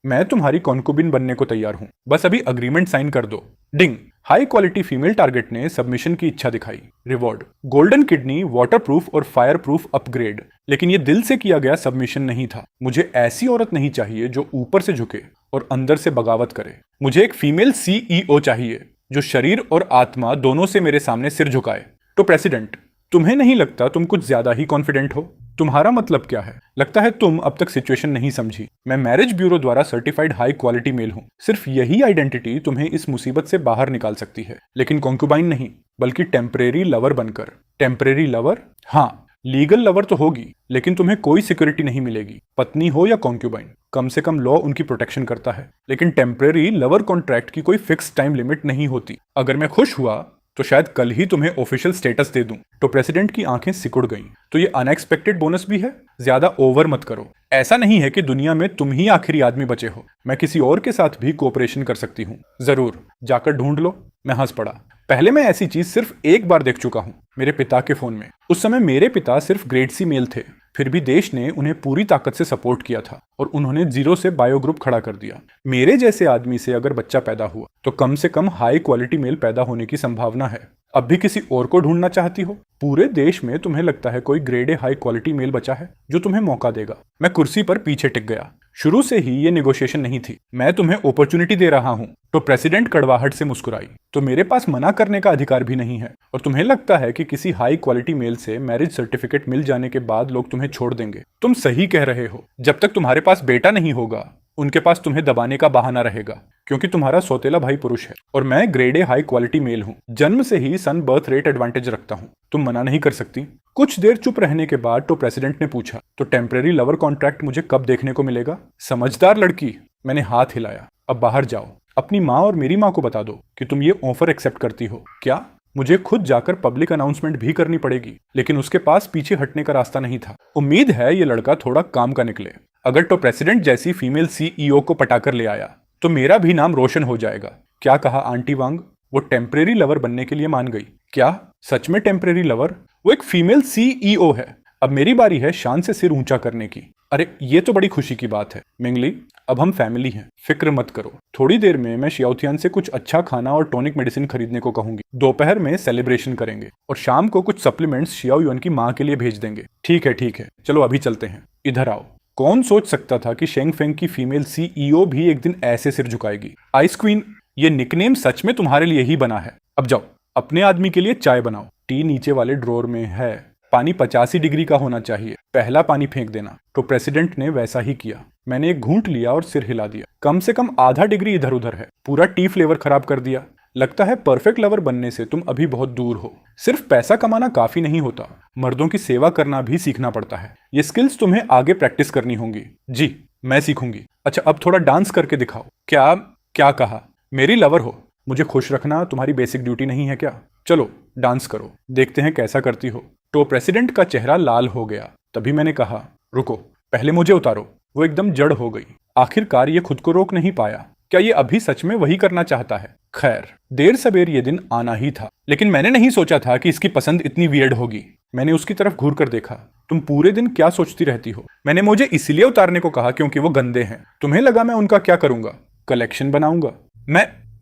मैं तुम्हारी कॉन्कुबिन बनने को तैयार हूँ। बस अभी अग्रीमेंट साइन कर दो। डिंग। हाई क्वालिटी फीमेल टारगेट ने सबमिशन की इच्छा दिखाई। रिवॉर्ड, गोल्डन किडनी, वाटरप्रूफ और फायर प्रूफ अपग्रेड। लेकिन ये दिल से किया गया सबमिशन नहीं था। मुझे ऐसी औरत नहीं चाहिए जो ऊपर से झुके और अंदर से बगावत करे। मुझे एक फीमेल CEO चाहिए जो शरीर और आत्मा दोनों से मेरे सामने सिर झुकाए। तो प्रेसिडेंट, तुम्हें नहीं लगता तुम कुछ ज्यादा ही कॉन्फिडेंट हो? तुम्हारा मतलब क्या है? लगता है तुम अब तक सिचुएशन नहीं समझी। मैं मैरिज ब्यूरो द्वारा सर्टिफाइड हाई क्वालिटी मेल हूँ। सिर्फ यही आइडेंटिटी तुम्हें इस मुसीबत से बाहर निकाल सकती है, लेकिन कॉन्क्यूबाइन नहीं, बल्कि टेम्परेरी लवर बनकर। Temporary lover? हाँ, लीगल लवर तो होगी, लेकिन तुम्हें कोई सिक्योरिटी नहीं मिलेगी। पत्नी हो या कॉन्क्यूबाइन, कम से कम लॉ उनकी प्रोटेक्शन करता है। लेकिन टेम्परेरी लवर कॉन्ट्रैक्ट की कोई फिक्स टाइम लिमिट नहीं होती। अगर मैं खुश हुआ तो शायद कल ही तुम्हें ऑफिशियल स्टेटस दे दूं। तो प्रेसिडेंट की आंखें सिकुड़ गईं। तो ये अनएक्सपेक्टेड बोनस भी है? ज्यादा ओवर मत करो। ऐसा नहीं है कि दुनिया में तुम ही आखिरी आदमी बचे हो। मैं किसी और के साथ भी कोऑपरेशन कर सकती हूँ। जरूर, जाकर ढूंढ लो। मैं हंस पड़ा। पहले मैं ऐसी चीज सिर्फ एक बार देख चुका हूँ, मेरे पिता के फोन में। उस समय मेरे पिता सिर्फ ग्रेड C मेल थे, फिर भी देश ने उन्हें पूरी ताकत से सपोर्ट किया था और उन्होंने 0 से बायो ग्रुप खड़ा कर दिया। मेरे जैसे आदमी से अगर बच्चा पैदा हुआ तो कम से कम हाई क्वालिटी मेल पैदा होने की संभावना है। अब भी किसी और को ढूंढना चाहती हो? पूरे देश में तुम्हें लगता है कोई grade A high quality male बचा है जो तुम्हें मौका देगा? मैं कुर्सी पर पीछे टिक गया। शुरू से ही ये नेगोशिएशन नहीं थी, मैं तुम्हें अपॉर्चुनिटी दे रहा हूँ। तो प्रेसिडेंट कड़वाहट से मुस्कुराई। तो मेरे पास मना करने का अधिकार भी नहीं है। और तुम्हें लगता है कि किसी हाई क्वालिटी मेल से मैरिज सर्टिफिकेट मिल जाने के बाद लोग तुम्हें छोड़ देंगे? तुम सही कह रहे हो। जब तक तुम्हारे पास बेटा नहीं होगा, उनके पास तुम्हें दबाने का बहाना रहेगा, क्योंकि तुम्हारा सौतेला भाई पुरुष है और मैं grade A high quality male हूँ। जन्म से ही सन बर्थ रेट एडवांटेज रखता हूँ। तुम मना नहीं कर सकती। कुछ देर चुप रहने के बाद तो प्रेसिडेंट ने पूछा, तो टेम्परेरी लवर कॉन्ट्रैक्ट मुझे कब देखने को मिलेगा? समझदार लड़की। मैंने हाथ हिलाया। अब बाहर जाओ, अपनी माँ और मेरी माँ को बता दो कि तुम ये ऑफर एक्सेप्ट करती हो। क्या? मुझे खुद जाकर पब्लिक अनाउंसमेंट भी करनी पड़ेगी, लेकिन उसके पास पीछे हटने का रास्ता नहीं था। उम्मीद है ये लड़का थोड़ा काम का निकले। अगर तो प्रेसिडेंट जैसी फीमेल CEO को पटाकर ले आया तो मेरा भी नाम रोशन हो जाएगा। क्या कहा आंटी वांग? वो टेम्परेरी लवर बनने के लिए मान गई। क्या सच में टेम्परेरी लवर? वो एक फीमेल CEO है। अब मेरी बारी है शान से सिर ऊंचा करने की। अरे ये तो बड़ी खुशी की बात है मिंगली। अब हम फैमिली हैं, फिक्र मत करो। थोड़ी देर में मैं शियाओथियान से कुछ अच्छा खाना और टॉनिक मेडिसिन खरीदने को कहूंगी। दोपहर में सेलिब्रेशन करेंगे और शाम को कुछ सप्लीमेंट्स शियाओ युआन की माँ के लिए भेज देंगे। ठीक है, चलो अभी चलते हैं। इधर आओ। कौन सोच सकता था कि शेंग फेंग की फीमेल CEO भी एक दिन ऐसे सिर झुकाएगी। आइस क्वीन, ये निकनेम सच में तुम्हारे लिए ही बना है। अब जाओ, अपने आदमी के लिए चाय बनाओ। टी नीचे वाले ड्रॉर में है। पानी 85 डिग्री का होना चाहिए। पहला पानी फेंक देना। तो प्रेसिडेंट ने वैसा ही किया। मैंने एक घूंट लिया और सिर हिला दिया। कम से कम आधा डिग्री इधर उधर है। पूरा टी फ्लेवर खराब कर दिया। लगता है परफेक्ट लवर बनने से तुम अभी बहुत दूर हो। सिर्फ पैसा कमाना काफी नहीं होता, मर्दों की सेवा करना भी सीखना पड़ता है। ये स्किल्स तुम्हें आगे प्रैक्टिस करनी होंगी। जी मैं सीखूंगी। अच्छा अब थोड़ा डांस करके दिखाओ। क्या क्या कहा? मेरी लवर हो, मुझे खुश रखना तुम्हारी बेसिक ड्यूटी नहीं है क्या? चलो डांस करो, देखते हैं कैसा करती हो। तो प्रेसिडेंट का चेहरा लाल हो गया। तभी मैंने कहा रुको, पहले मुझे उतारो। वो एकदम जड़ हो गई। आखिरकार ये खुद को रोक नहीं पाया। क्या ये अभी सच में वही करना चाहता है? खैर देर सबेर ये दिन आना ही था, लेकिन मैंने नहीं सोचा था कि इसकी पसंद इतनी वियर्ड होगी। मैंने उसकी तरफ घूर कर देखा। तुम पूरे दिन क्या सोचती रहती हो? मैंने मुझे इसलिए उतारने को कहा क्योंकि वो गंदे हैं। तुम्हें लगा मैं उनका क्या करूंगा? कलेक्शन बनाऊंगा।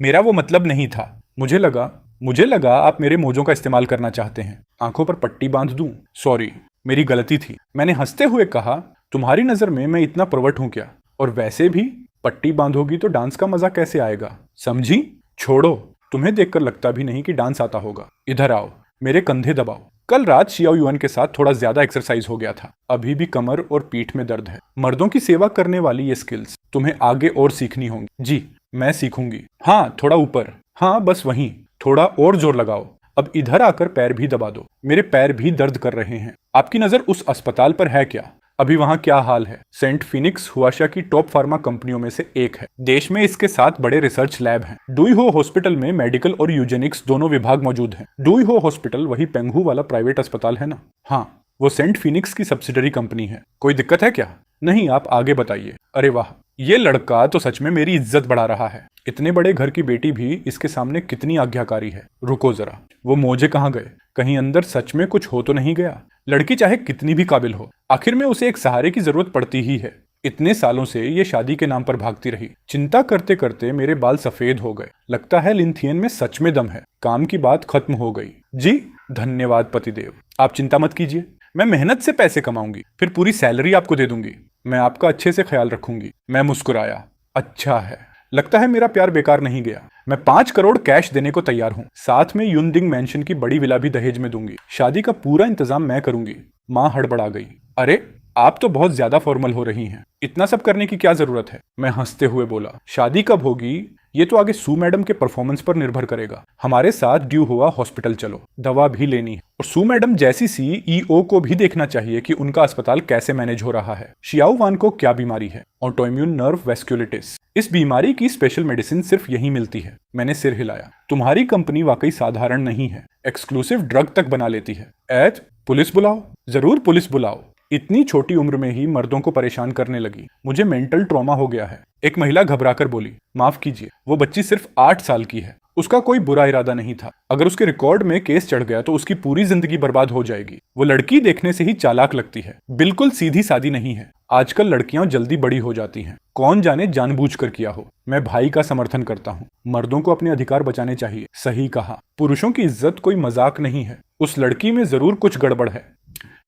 मेरा वो मतलब नहीं था। मुझे लगा आप मेरे मोजों का इस्तेमाल करना चाहते हैं। आंखों पर पट्टी बांध दूं? सॉरी, मेरी गलती थी। मैंने हंसते हुए कहा, तुम्हारी नजर में मैं इतना प्रवट हूं क्या? और वैसे भी पट्टी बांधोगी तो डांस का मजा कैसे आएगा? समझी? छोड़ो, तुम्हें देखकर लगता भी नहीं कि डांस आता होगा। इधर आओ, मेरे कंधे दबाओ। कल रात शियाओ युआन के साथ थोड़ा ज्यादा एक्सरसाइज हो गया था। अभी भी कमर और पीठ में दर्द है। मर्दों की सेवा करने वाली ये स्किल्स तुम्हें आगे और सीखनी होंगी। जी मैं सीखूंगी। हाँ थोड़ा ऊपर, हाँ बस वहीं, थोड़ा और जोर लगाओ। अब इधर आकर पैर भी दबा दो। मेरे पैर भी दर्द कर रहे हैं। आपकी नजर उस अस्पताल पर है क्या? अभी वहां क्या हाल है? सेंट फिनिक्स हुआशा की टॉप फार्मा कंपनियों में से एक है। देश में इसके 7 बड़े रिसर्च लैब हैं। डुई हो हॉस्पिटल में मेडिकल और यूजेनिक्स दोनों विभाग मौजूद हैं। डुई हो हॉस्पिटल वही पेंगहू वाला प्राइवेट अस्पताल है ना? हाँ, वो सेंट फिनिक्स की सब्सिडरी कंपनी है। कोई दिक्कत है क्या? नहीं, आप आगे बताइए। अरे वाह, ये लड़का तो सच में मेरी इज्जत बढ़ा रहा है। इतने बड़े घर की बेटी भी इसके सामने कितनी आज्ञाकारी है। रुको जरा, वो मोजे कहाँ गए? कहीं अंदर सच में कुछ हो तो नहीं गया? लड़की चाहे कितनी भी काबिल हो, आखिर में उसे एक सहारे की जरूरत पड़ती ही है। इतने सालों से ये शादी के नाम पर भागती रही। चिंता करते करते मेरे बाल सफेद हो गए। लगता है लिंथियन में सच में दम है। काम की बात खत्म हो गई। जी धन्यवाद पतिदेव, आप चिंता मत कीजिए। मैं मेहनत से पैसे कमाऊंगी, फिर पूरी सैलरी आपको दे दूंगी। मैं आपका अच्छे से ख्याल रखूंगी। मैं मुस्कुराया। अच्छा है, लगता है मेरा प्यार बेकार नहीं गया। मैं 5 करोड़ कैश देने को तैयार हूँ। साथ में युनदिंग मैंशन की बड़ी विला भी दहेज में दूंगी। शादी का पूरा इंतजाम मैं करूंगी। माँ हड़बड़ा गई। अरे आप तो बहुत ज्यादा फॉर्मल हो रही हैं। इतना सब करने की क्या जरूरत है? मैं हंसते हुए बोला, शादी कब होगी ये तो आगे सू मैडम के परफॉर्मेंस पर निर्भर करेगा। हमारे साथ ड्यू हुआ हॉस्पिटल चलो, दवा भी लेनी है। और सू मैडम जैसी सीईओ को भी देखना चाहिए कि उनका अस्पताल कैसे मैनेज हो रहा है। शियाओ वान को क्या बीमारी है? Autoimmune nerve vasculitis. इस बीमारी की स्पेशल मेडिसिन सिर्फ यहीं मिलती है। मैंने सिर हिलाया। तुम्हारी कंपनी वाकई साधारण नहीं है, एक्सक्लूसिव ड्रग तक बना लेती है। ऐड पुलिस बुलाओ। जरूर पुलिस बुलाओ। इतनी छोटी उम्र में ही मर्दों को परेशान करने लगी। मुझे मेंटल ट्रॉमा हो गया है। एक महिला घबराकर बोली, माफ कीजिए, वो बच्ची सिर्फ 8 साल की है। उसका कोई बुरा इरादा नहीं था। अगर उसके रिकॉर्ड में केस चढ़ गया तो उसकी पूरी जिंदगी बर्बाद हो जाएगी। वो लड़की देखने से ही चालाक लगती है, बिल्कुल सीधी सादी नहीं है। आजकल लड़कियां जल्दी बड़ी हो जाती हैं, कौन जाने जानबूझकर किया हो। मैं भाई का समर्थन करता हूँ। मर्दों को अपने अधिकार बचाने चाहिए। सही कहा, पुरुषों की इज्जत कोई मजाक नहीं है। उस लड़की में जरूर कुछ गड़बड़ है।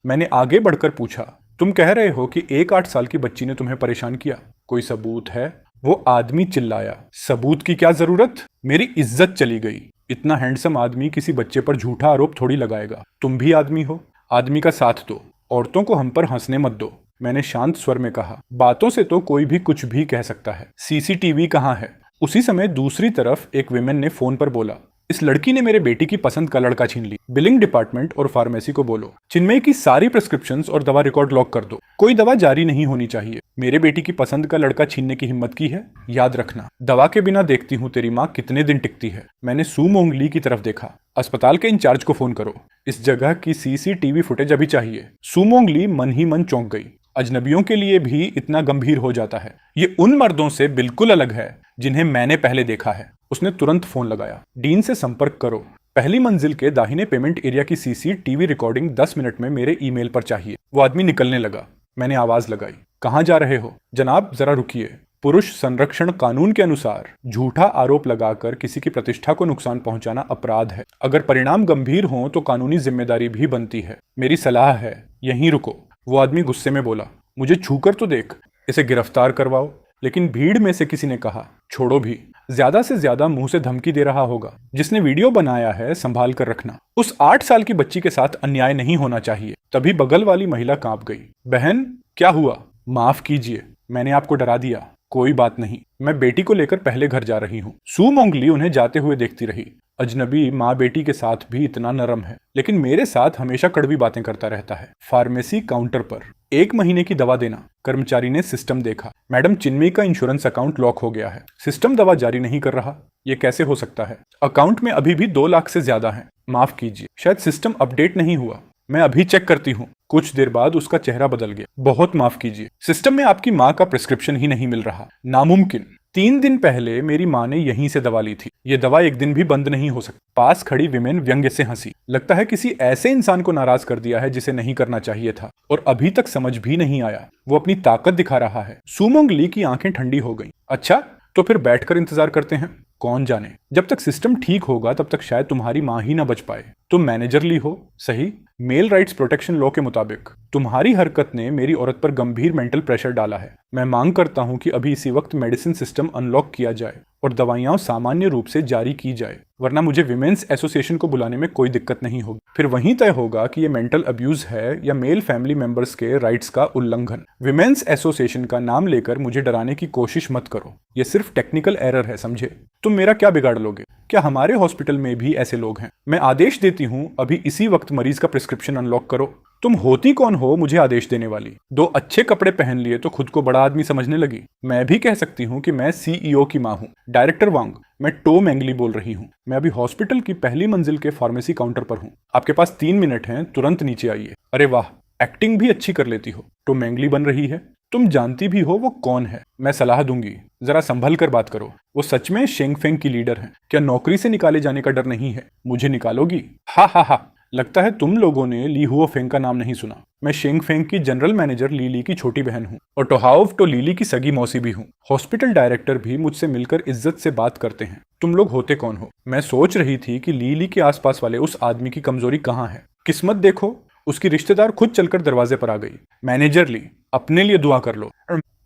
मैंने आगे बढ़कर पूछा, तुम कह रहे हो कि एक 8 साल की बच्ची ने तुम्हें परेशान किया, कोई सबूत है? वो आदमी चिल्लाया, सबूत की क्या जरूरत? मेरी इज्जत चली गई। इतना हैंडसम आदमी किसी बच्चे पर झूठा आरोप थोड़ी लगाएगा। तुम भी आदमी हो, आदमी का साथ दो, औरतों को हम पर हंसने मत दो। मैंने शांत स्वर में कहा, बातों से तो कोई भी कुछ भी कह सकता है। सीसीटीवी कहाँ है? उसी समय दूसरी तरफ एक विमेन ने फोन पर बोला, इस लड़की ने मेरे बेटी की पसंद का लड़का छीन ली। बिलिंग डिपार्टमेंट और फार्मेसी को बोलो, चिन्मय की सारी प्रिस्क्रिप्शंस और दवा रिकॉर्ड लॉक कर दो। कोई दवा जारी नहीं होनी चाहिए। मेरे बेटी की पसंद का लड़का छीनने की हिम्मत की है? याद रखना, दवा के बिना देखती हूँ तेरी माँ कितने दिन टिकती है। मैंने सू मोंगली की तरफ देखा। अस्पताल के इंचार्ज को फोन करो, इस जगह की सीसीटीवी फुटेज अभी चाहिए। सू मोंगली मन ही मन चौंक गई। अजनबियों के लिए भी इतना गंभीर हो जाता है। ये उन मर्दों से बिल्कुल अलग है जिन्हें मैंने पहले देखा है। उसने तुरंत फोन लगाया, डीन से संपर्क करो। पहली मंजिल के दाहिने पेमेंट एरिया की सीसीटीवी रिकॉर्डिंग 10 मिनट में मेरे ईमेल पर चाहिए। वो आदमी निकलने लगा। मैंने आवाज लगाई, कहाँ जा रहे हो? जनाब जरा रुकिए। पुरुष संरक्षण कानून के अनुसार झूठा आरोप लगाकर किसी की प्रतिष्ठा को नुकसान पहुंचाना अपराध है। अगर परिणाम गंभीर हों तो कानूनी जिम्मेदारी भी बनती है। मेरी सलाह है यहीं रुको। वो आदमी गुस्से में बोला, मुझे छूकर तो देख, इसे गिरफ्तार करवाओ। लेकिन भीड़ में से किसी ने कहा, छोड़ो भी, ज्यादा से ज्यादा मुंह से धमकी दे रहा होगा। जिसने वीडियो बनाया है संभाल कर रखना। उस 8 साल की बच्ची के साथ अन्याय नहीं होना चाहिए। तभी बगल वाली महिला कांप गई। बहन क्या हुआ? माफ कीजिए, मैंने आपको डरा दिया। कोई बात नहीं, मैं बेटी को लेकर पहले घर जा रही हूँ। सू मोंगली उन्हें जाते हुए देखती रही। अजनबी माँ बेटी के साथ भी इतना नरम है, लेकिन मेरे साथ हमेशा कड़वी बातें करता रहता है। फार्मेसी काउंटर पर 1 महीने की दवा देना। कर्मचारी ने सिस्टम देखा। मैडम, चिन्मयी का इंश्योरेंस अकाउंट लॉक हो गया है। सिस्टम दवा जारी नहीं कर रहा। ये कैसे हो सकता है? अकाउंट में अभी भी 2 लाख से ज्यादा है। माफ कीजिए, शायद सिस्टम अपडेट नहीं हुआ। मैं अभी चेक करती हूँ। कुछ देर बाद उसका चेहरा बदल गया। बहुत माफ कीजिए, सिस्टम में आपकी माँ का प्रिस्क्रिप्शन ही नहीं मिल रहा। नामुमकिन। 3 दिन पहले मेरी माँ ने यहीं से दवा ली थी। ये दवा एक दिन भी बंद नहीं हो सकती। पास खड़ी विमेन व्यंग्य से हंसी। लगता है किसी ऐसे इंसान को नाराज कर दिया है जिसे नहीं करना चाहिए था, और अभी तक समझ भी नहीं आया। वो अपनी ताकत दिखा रहा है। सू मोंगली की आंखें ठंडी हो गईं। अच्छा, तो फिर बैठकर इंतजार करते हैं। कौन जाने, जब तक सिस्टम ठीक होगा तब तक शायद तुम्हारी माँ ही ना बच पाए। तुम मैनेजर ली हो, सही? मेल राइट्स प्रोटेक्शन लॉ के मुताबिक तुम्हारी हरकत ने मेरी औरत पर गंभीर मेंटल प्रेशर डाला है। मैं मांग करता हूं कि अभी इसी वक्त मेडिसिन सिस्टम अनलॉक किया जाए और दवाइयां सामान्य रूप से जारी की जाए, वरना मुझे विमेन्स एसोसिएशन को बुलाने में कोई दिक्कत नहीं होगी। फिर वहीं तय होगा कि ये मेंटल अब्यूज है या मेल फैमिली मेंबर्स के राइट्स का उल्लंघन। विमेन्स एसोसिएशन का नाम लेकर मुझे डराने की कोशिश मत करो। ये सिर्फ टेक्निकल एरर है, समझे? तुम मेरा क्या बिगाड़ लोगे? क्या हमारे हॉस्पिटल में भी ऐसे लोग हैं? मैं आदेश देती हूँ, अभी इसी वक्त मरीज का प्रिस्क्रिप्शन अनलॉक करो। तुम होती कौन हो मुझे आदेश देने वाली? 2 अच्छे कपड़े पहन लिए तो खुद को बड़ा आदमी समझने लगी। मैं भी कह सकती हूँ कि मैं सीईओ की माँ हूँ। डायरेक्टर वांग, मैं टो मैंगली बोल रही हूँ। मैं अभी हॉस्पिटल की पहली मंजिल के फार्मेसी काउंटर पर हूँ। आपके पास 3 मिनट हैं, तुरंत नीचे आइए। अरे वाह, एक्टिंग भी अच्छी कर लेती हो। टो मैंगली बन रही है। तुम जानती भी हो वो कौन है। मैं सलाह दूंगी, जरा संभल कर बात करो। वो सच में शेंग फेंग की लीडर है। क्या नौकरी से निकाले जाने का डर नहीं है? मुझे निकालोगी? हा हा हा। लगता है तुम लोगों ने ली हुओ फेंग का नाम नहीं सुना। मैं शेंग फेंग की जनरल मैनेजर लीली की छोटी बहन हूँ और टोहाव टो लीली की सगी मौसी भी हूँ। हॉस्पिटल डायरेक्टर भी मुझसे मिलकर इज्जत से बात करते हैं। तुम लोग होते कौन हो? मैं सोच रही थी कि लीली के आसपास वाले उस आदमी की कमजोरी कहाँ है। किस्मत देखो, उसकी रिश्तेदार खुद चलकर दरवाजे पर आ गई। मैनेजर ली, अपने लिए दुआ कर लो।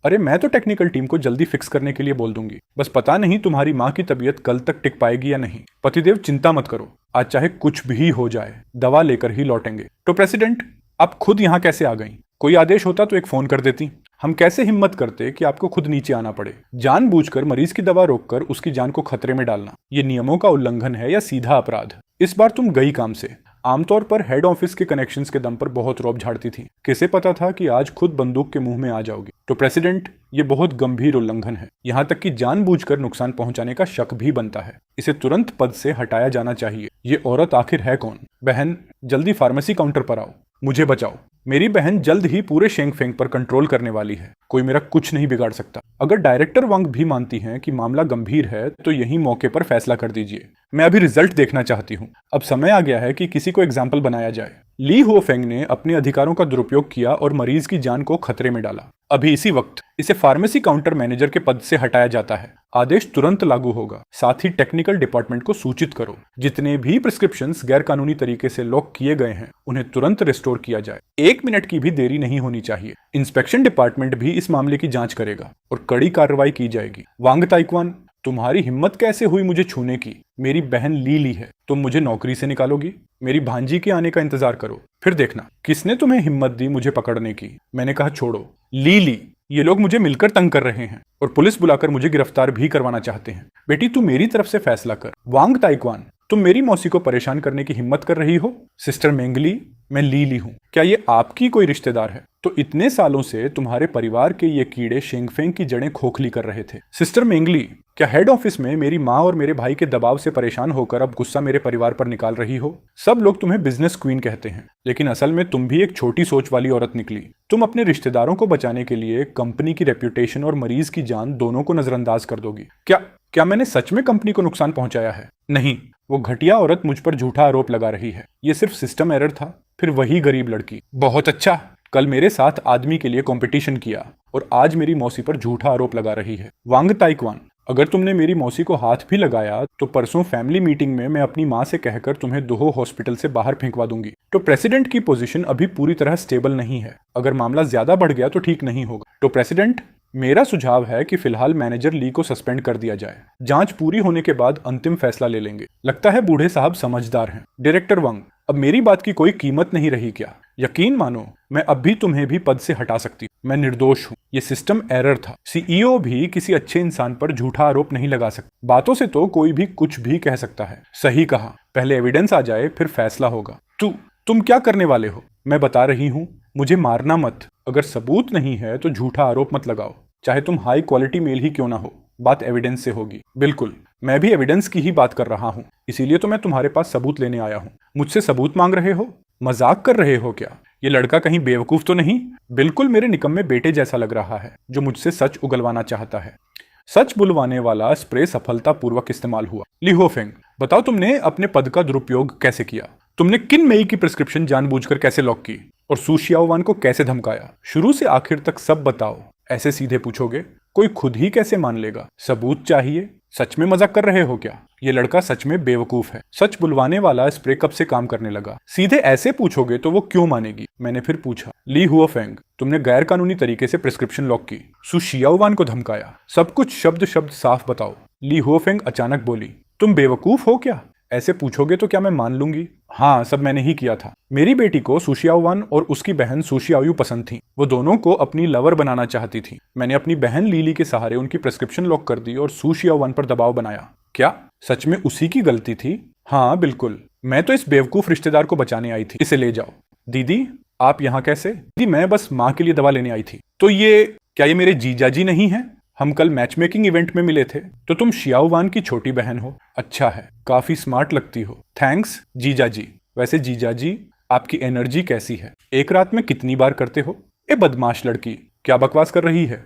अरे मैं तो टेक्निकल टीम को जल्दी फिक्स करने के लिए बोल दूंगी। बस पता नहीं तुम्हारी माँ की तबीयत कल तक टिक पाएगी या नहीं। पतिदेव, चिंता मत करो, आज चाहे कुछ भी हो जाए दवा लेकर ही लौटेंगे। तो प्रेसिडेंट, आप खुद यहाँ कैसे आ गई? कोई आदेश होता तो एक फोन कर देती। हम कैसे हिम्मत करते कि आपको खुद नीचे आना पड़े। जानबूझकर मरीज की दवा रोककर उसकी जान को खतरे में डालना, ये नियमों का उल्लंघन है या सीधा अपराध? इस बार तुम गई काम से। आमतौर पर हेड ऑफिस के कनेक्शंस के दम पर बहुत रौब झाड़ती थी। किसे पता था कि आज खुद बंदूक के मुंह में आ जाओगी। तो प्रेसिडेंट, ये बहुत गंभीर उल्लंघन है। यहाँ तक कि जानबूझकर नुकसान पहुंचाने का शक भी बनता है। इसे तुरंत पद से हटाया जाना चाहिए। ये औरत आखिर है कौन? बहन, जल्दी फार्मेसी काउंटर पर आओ, मुझे बचाओ। मेरी बहन जल्द ही पूरे शेंग फेंग पर कंट्रोल करने वाली है। कोई मेरा कुछ नहीं बिगाड़ सकता। अगर डायरेक्टर वांग भी मानती हैं कि मामला गंभीर है तो यही मौके पर फैसला कर दीजिए। मैं अभी रिजल्ट देखना चाहती हूँ। अब समय आ गया है कि किसी को एग्जाम्पल बनाया जाए। ली हुओ फेंग ने अपने अधिकारों का दुरुपयोग किया और मरीज की जान को खतरे में डाला। अभी इसी वक्त इसे फार्मेसी काउंटर मैनेजर के पद से हटाया जाता है। आदेश तुरंत लागू होगा। साथ ही टेक्निकल डिपार्टमेंट को सूचित करो। जितने भी प्रिस्क्रिप्शंस गैर कानूनी तरीके से लॉक किए गए हैं उन्हें तुरंत रिस्टोर किया जाए। 1 मिनट की भी देरी नहीं होनी चाहिए। इंस्पेक्शन डिपार्टमेंट भी इस मामले की जांच करेगा और कड़ी कार्रवाई की जाएगी। वांग ताइक्वान, तुम्हारी हिम्मत कैसे हुई मुझे छूने की? मेरी बहन लीली है। तुम मुझे नौकरी से निकालोगी? मेरी भांजी के आने का इंतजार करो, फिर देखना किसने तुम्हें हिम्मत दी मुझे पकड़ने की। मैंने कहा छोड़ो। लीली, ये लोग मुझे मिलकर तंग कर रहे हैं और पुलिस बुलाकर मुझे गिरफ्तार भी करवाना चाहते हैं। बेटी, तू मेरी तरफ से फैसला कर। वांग ताइक्वान, तुम मेरी मौसी को परेशान करने की हिम्मत कर रही हो? सिस्टर मेंगली, मैं लीली हूँ। क्या ये आपकी कोई रिश्तेदार है? तो इतने सालों से तुम्हारे परिवार के ये कीड़े शेंगफेंग की जड़ें खोखली कर रहे थे। सिस्टर मेंगली, क्या हेड ऑफिस में मेरी माँ और मेरे भाई के दबाव से परेशान होकर अब गुस्सा मेरे परिवार पर निकाल रही हो? सब लोग तुम्हें बिजनेस क्वीन कहते हैं, लेकिन असल में तुम भी एक छोटी सोच वाली औरत निकली। तुम अपने रिश्तेदारों को बचाने के लिए कंपनी की रेप्यूटेशन और मरीज की जान दोनों को नजरअंदाज कर दोगी। क्या मैंने सच में कंपनी को नुकसान पहुंचाया है? नहीं, वो घटिया औरत मुझ पर झूठा आरोप लगा रही है। ये सिर्फ सिस्टम एरर था। फिर वही गरीब लड़की। बहुत अच्छा, कल मेरे साथ आदमी के लिए कंपटीशन किया और आज मेरी मौसी पर झूठा आरोप लगा रही है। वांग ताइक्वान, अगर तुमने मेरी मौसी को हाथ भी लगाया तो परसों फैमिली मीटिंग में मैं अपनी माँ से कहकर तुम्हें दोहो हॉस्पिटल से बाहर फेंकवा दूंगी। तो प्रेसिडेंट की पोजीशन अभी पूरी तरह स्टेबल नहीं है। अगर मामला ज्यादा बढ़ गया तो ठीक नहीं होगा। तो प्रेसिडेंट, मेरा सुझाव है कि फिलहाल मैनेजर ली को सस्पेंड कर दिया जाए। जांच पूरी होने के बाद अंतिम फैसला ले लेंगे। लगता है बूढ़े साहब समझदार हैं। डायरेक्टर वांग, अब मेरी बात की कोई कीमत नहीं रही क्या? यकीन मानो, मैं अब भी तुम्हें भी पद से हटा सकती हूँ। मैं निर्दोष हूँ। ये सिस्टम एरर था। सीईओ भी किसी अच्छे इंसान पर झूठा आरोप नहीं लगा सकता। बातों से तो कोई भी कुछ भी कह सकता है। सही कहा, पहले एविडेंस आ जाए फिर फैसला होगा। तुम क्या करने वाले हो? मैं बता रही हूँ, मुझे मारना मत। अगर सबूत नहीं है तो झूठा आरोप मत लगाओ, चाहे तुम हाई क्वालिटी मेल ही क्यों ना हो। बात एविडेंस से होगी। बिल्कुल, मैं भी एविडेंस की ही बात कर रहा हूँ, इसीलिए तो मैं तुम्हारे पास सबूत लेने आया हूँ। मुझसे सबूत मांग रहे हो? मजाक कर रहे हो क्या? ये लड़का कहीं बेवकूफ तो नहीं? बिल्कुल मेरे निकम्मे बेटे जैसा लग रहा है, जो मुझसे सच उगलवाना चाहता है। सच बुलवाने वाला स्प्रे सफलतापूर्वक इस्तेमाल हुआ। ली होफेंग, बताओ तुमने अपने पद का दुरुपयोग कैसे किया? तुमने किन मेई की प्रिस्क्रिप्शन जानबूझकर कैसे लॉक की और सू शियाओवान को कैसे धमकाया? शुरू से आखिर तक सब बताओ। ऐसे सीधे पूछोगे, कोई खुद ही कैसे मान लेगा? सबूत चाहिए। सच में मजाक कर रहे हो क्या? ये लड़का सच में बेवकूफ है। सच बुलवाने वाला स्प्रे कब से काम करने लगा? सीधे ऐसे पूछोगे तो वो क्यों मानेगी? मैंने फिर पूछा, ली हुओफेंग, तुमने गैर कानूनी तरीके से प्रिस्क्रिप्शन लॉक की, सू शियाओवान को धमकाया, सब कुछ शब्द शब्द साफ बताओ। ली हुओफेंग अचानक बोली, तुम बेवकूफ हो क्या? ऐसे पूछोगे तो क्या मैं मान लूंगी? हाँ, सब मैंने ही किया था। मेरी बेटी को सू शियाओवान और उसकी बहन सू शियाओयू पसंद थी। वो दोनों को अपनी लवर बनाना चाहती थी। मैंने अपनी बहन लीली के सहारे उनकी प्रिस्क्रिप्शन लॉक कर दी और सू शियाओवान पर दबाव बनाया। क्या सच में उसी की गलती थी? हाँ बिल्कुल, मैं तो इस बेवकूफ रिश्तेदार को बचाने आई थी। इसे ले जाओ। दीदी, आप यहाँ कैसे? दीदी, मैं बस माँ के लिए दवा लेने आई थी। तो क्या ये मेरे जीजाजी नहीं है? हम कल मैच मेकिंग इवेंट में मिले थे। तो तुम शियाओवान की छोटी बहन हो? अच्छा है, काफी स्मार्ट लगती हो। थैंक्स जीजाजी। वैसे जीजाजी, आपकी एनर्जी कैसी है? एक रात में कितनी बार करते हो? ए बदमाश लड़की, क्या बकवास कर रही है?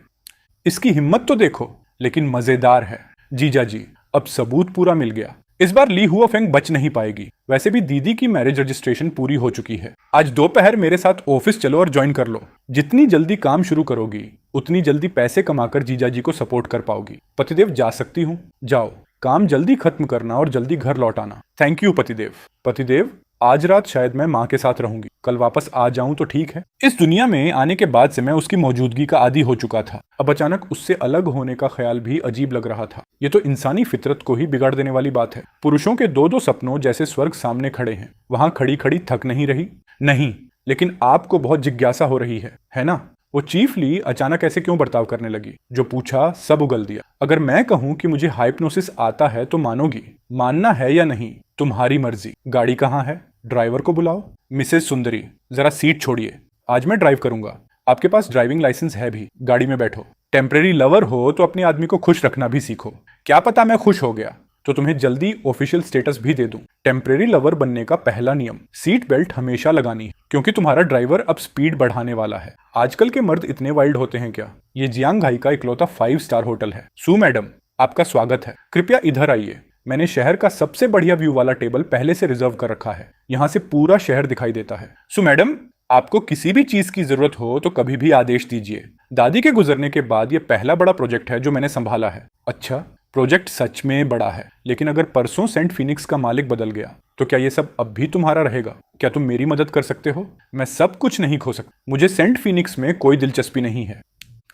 इसकी हिम्मत तो देखो। लेकिन मजेदार है। जीजाजी, अब सबूत पूरा मिल गया। इस बार ली हुओफेंग बच नहीं पाएगी। वैसे भी दीदी की मैरिज रजिस्ट्रेशन पूरी हो चुकी है। आज दोपहर मेरे साथ ऑफिस चलो और ज्वाइन कर लो। जितनी जल्दी काम शुरू करोगी, उतनी जल्दी पैसे कमाकर जीजाजी को सपोर्ट कर पाओगी। पतिदेव, जा सकती हूँ? जाओ, काम जल्दी खत्म करना और जल्दी घर लौट आना। थैंक यू पतिदेव। पतिदेव, आज रात शायद मैं माँ के साथ रहूंगी। कल वापस आ जाऊं तो ठीक है। इस दुनिया में आने के बाद से मैं उसकी मौजूदगी का आदी हो चुका था। अब अचानक उससे अलग होने का ख्याल भी अजीब लग रहा था। ये तो इंसानी फितरत को ही बिगाड़ देने वाली बात है। पुरुषों के दो दो सपनों जैसे स्वर्ग सामने खड़े हैं। वहां खड़ी खड़ी थक नहीं रही? नहीं, लेकिन आपको बहुत जिज्ञासा हो रही है ना? वो चीफ ली अचानक ऐसे क्यों बर्ताव करने लगी? जो पूछा सब उगल दिया। अगर मैं कहूं कि मुझे हाइप्नोसिस आता है तो मानोगी? मानना है या नहीं, तुम्हारी मर्जी। गाड़ी कहाँ है? ड्राइवर को बुलाओ। मिसेस सुंदरी, जरा सीट छोड़िए, आज मैं ड्राइव करूंगा। आपके पास ड्राइविंग लाइसेंस है भी, गाड़ी में बैठो। टेम्परेरी लवर हो तो अपने आदमी को खुश रखना भी सीखो। क्या पता मैं खुश हो गया तो तुम्हें जल्दी ऑफिशियल स्टेटस भी दे दूं। टेम्परेरी लवर बनने का पहला नियम, सीट बेल्ट हमेशा लगानी है, क्योंकि तुम्हारा ड्राइवर अब स्पीड बढ़ाने वाला है। आजकल के मर्द इतने वाइल्ड होते हैं क्या? ये जियांगहाई का इकलौता 5 स्टार होटल है। सू मैडम, आपका स्वागत है। कृपया इधर आइए। मैंने शहर का सबसे बढ़िया व्यू वाला टेबल पहले से रिजर्व कर रखा है। यहाँ से पूरा शहर दिखाई देता है। सो मैडम, आपको किसी भी चीज की जरूरत हो तो कभी भी आदेश दीजिए। दादी के गुजरने के बाद ये पहला बड़ा प्रोजेक्ट है जो मैंने संभाला है। अच्छा, प्रोजेक्ट सच में बड़ा है, लेकिन अगर परसों सेंट फिनिक्स का मालिक बदल गया तो क्या ये सब अब भी तुम्हारा रहेगा? क्या तुम मेरी मदद कर सकते हो? मैं सब कुछ नहीं खो सकता। मुझे सेंट फिनिक्स में कोई दिलचस्पी नहीं है,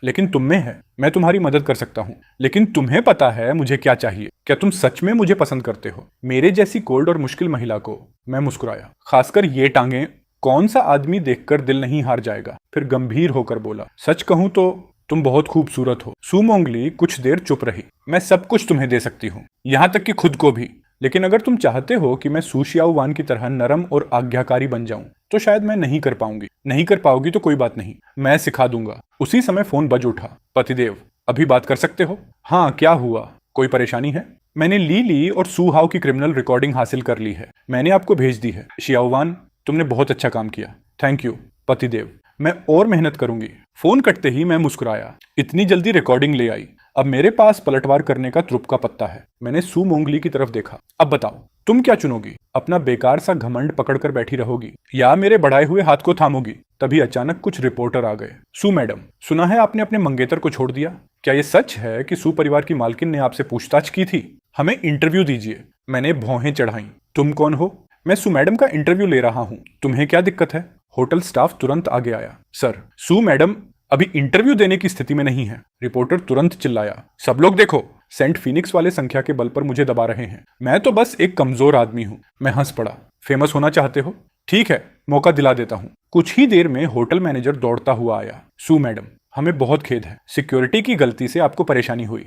लेकिन तुम में है। मैं तुम्हारी मदद कर सकता हूँ, लेकिन तुम्हें पता है मुझे क्या चाहिए। क्या तुम सच में मुझे पसंद करते हो? मेरे जैसी कोल्ड और मुश्किल महिला को? मैं मुस्कुराया। खासकर ये टांगे, कौन सा आदमी देखकर दिल नहीं हार जाएगा? फिर गंभीर होकर बोला, सच कहूं तो तुम बहुत खूबसूरत हो। सू मोंगली कुछ देर चुप रही। मैं सब कुछ तुम्हें दे सकती हूँ, यहाँ तक कि खुद को भी। लेकिन अगर तुम चाहते हो कि मैं सू शियाओवान की तरह नरम और आज्ञाकारी बन जाऊं तो शायद मैं नहीं कर पाऊंगी। नहीं कर पाओगी तो कोई बात नहीं, मैं सिखा दूंगा। उसी समय फोन बज उठा। पतिदेव, अभी बात कर सकते हो? हाँ, क्या हुआ? कोई परेशानी है? मैंने ली और सू हाउ की क्रिमिनल रिकॉर्डिंग हासिल कर ली है। मैंने आपको भेज दी है। शियाओवान, तुमने बहुत अच्छा काम किया। Thank you. पतिदेव, मैं और मेहनत करूंगी। फोन कटते ही मैं मुस्कुराया। इतनी जल्दी रिकॉर्डिंग ले आई। अब मेरे पास पलटवार करने का त्रुप का पत्ता है। मैंने सू मोंगली की तरफ देखा। अब बताओ, तुम क्या चुनोगी? अपना बेकार सा घमंड पकड़कर बैठी रहोगी या मेरे बढ़ाए हुए हाथ को थामोगी? तभी अचानक कुछ रिपोर्टर आ गए। सू मैडम, सुना है आपने अपने मंगेतर को छोड़ दिया। क्या ये सच है कि सू परिवार की मालकिन ने आपसे पूछताछ की थी? हमें इंटरव्यू दीजिए। मैंने भौहें चढ़ाई। तुम कौन हो? मैं सू मैडम का इंटरव्यू ले रहा हूँ। तुम्हें क्या दिक्कत है? होटल स्टाफ तुरंत आगे आया। सर, सू मैडम अभी इंटरव्यू देने की स्थिति में नहीं है। रिपोर्टर तुरंत चिल्लाया। सब लोग देखो, सेंट फिनिक्स वाले संख्या के बल पर मुझे दबा रहे हैं। मैं तो बस एक कमजोर आदमी हूँ। मैं हंस पड़ा। फेमस होना चाहते हो? ठीक है, मौका दिला देता हूँ। कुछ ही देर में होटल मैनेजर दौड़ता हुआ आया। सू मैडम, हमें बहुत खेद है, सिक्योरिटी की गलती से आपको परेशानी हुई।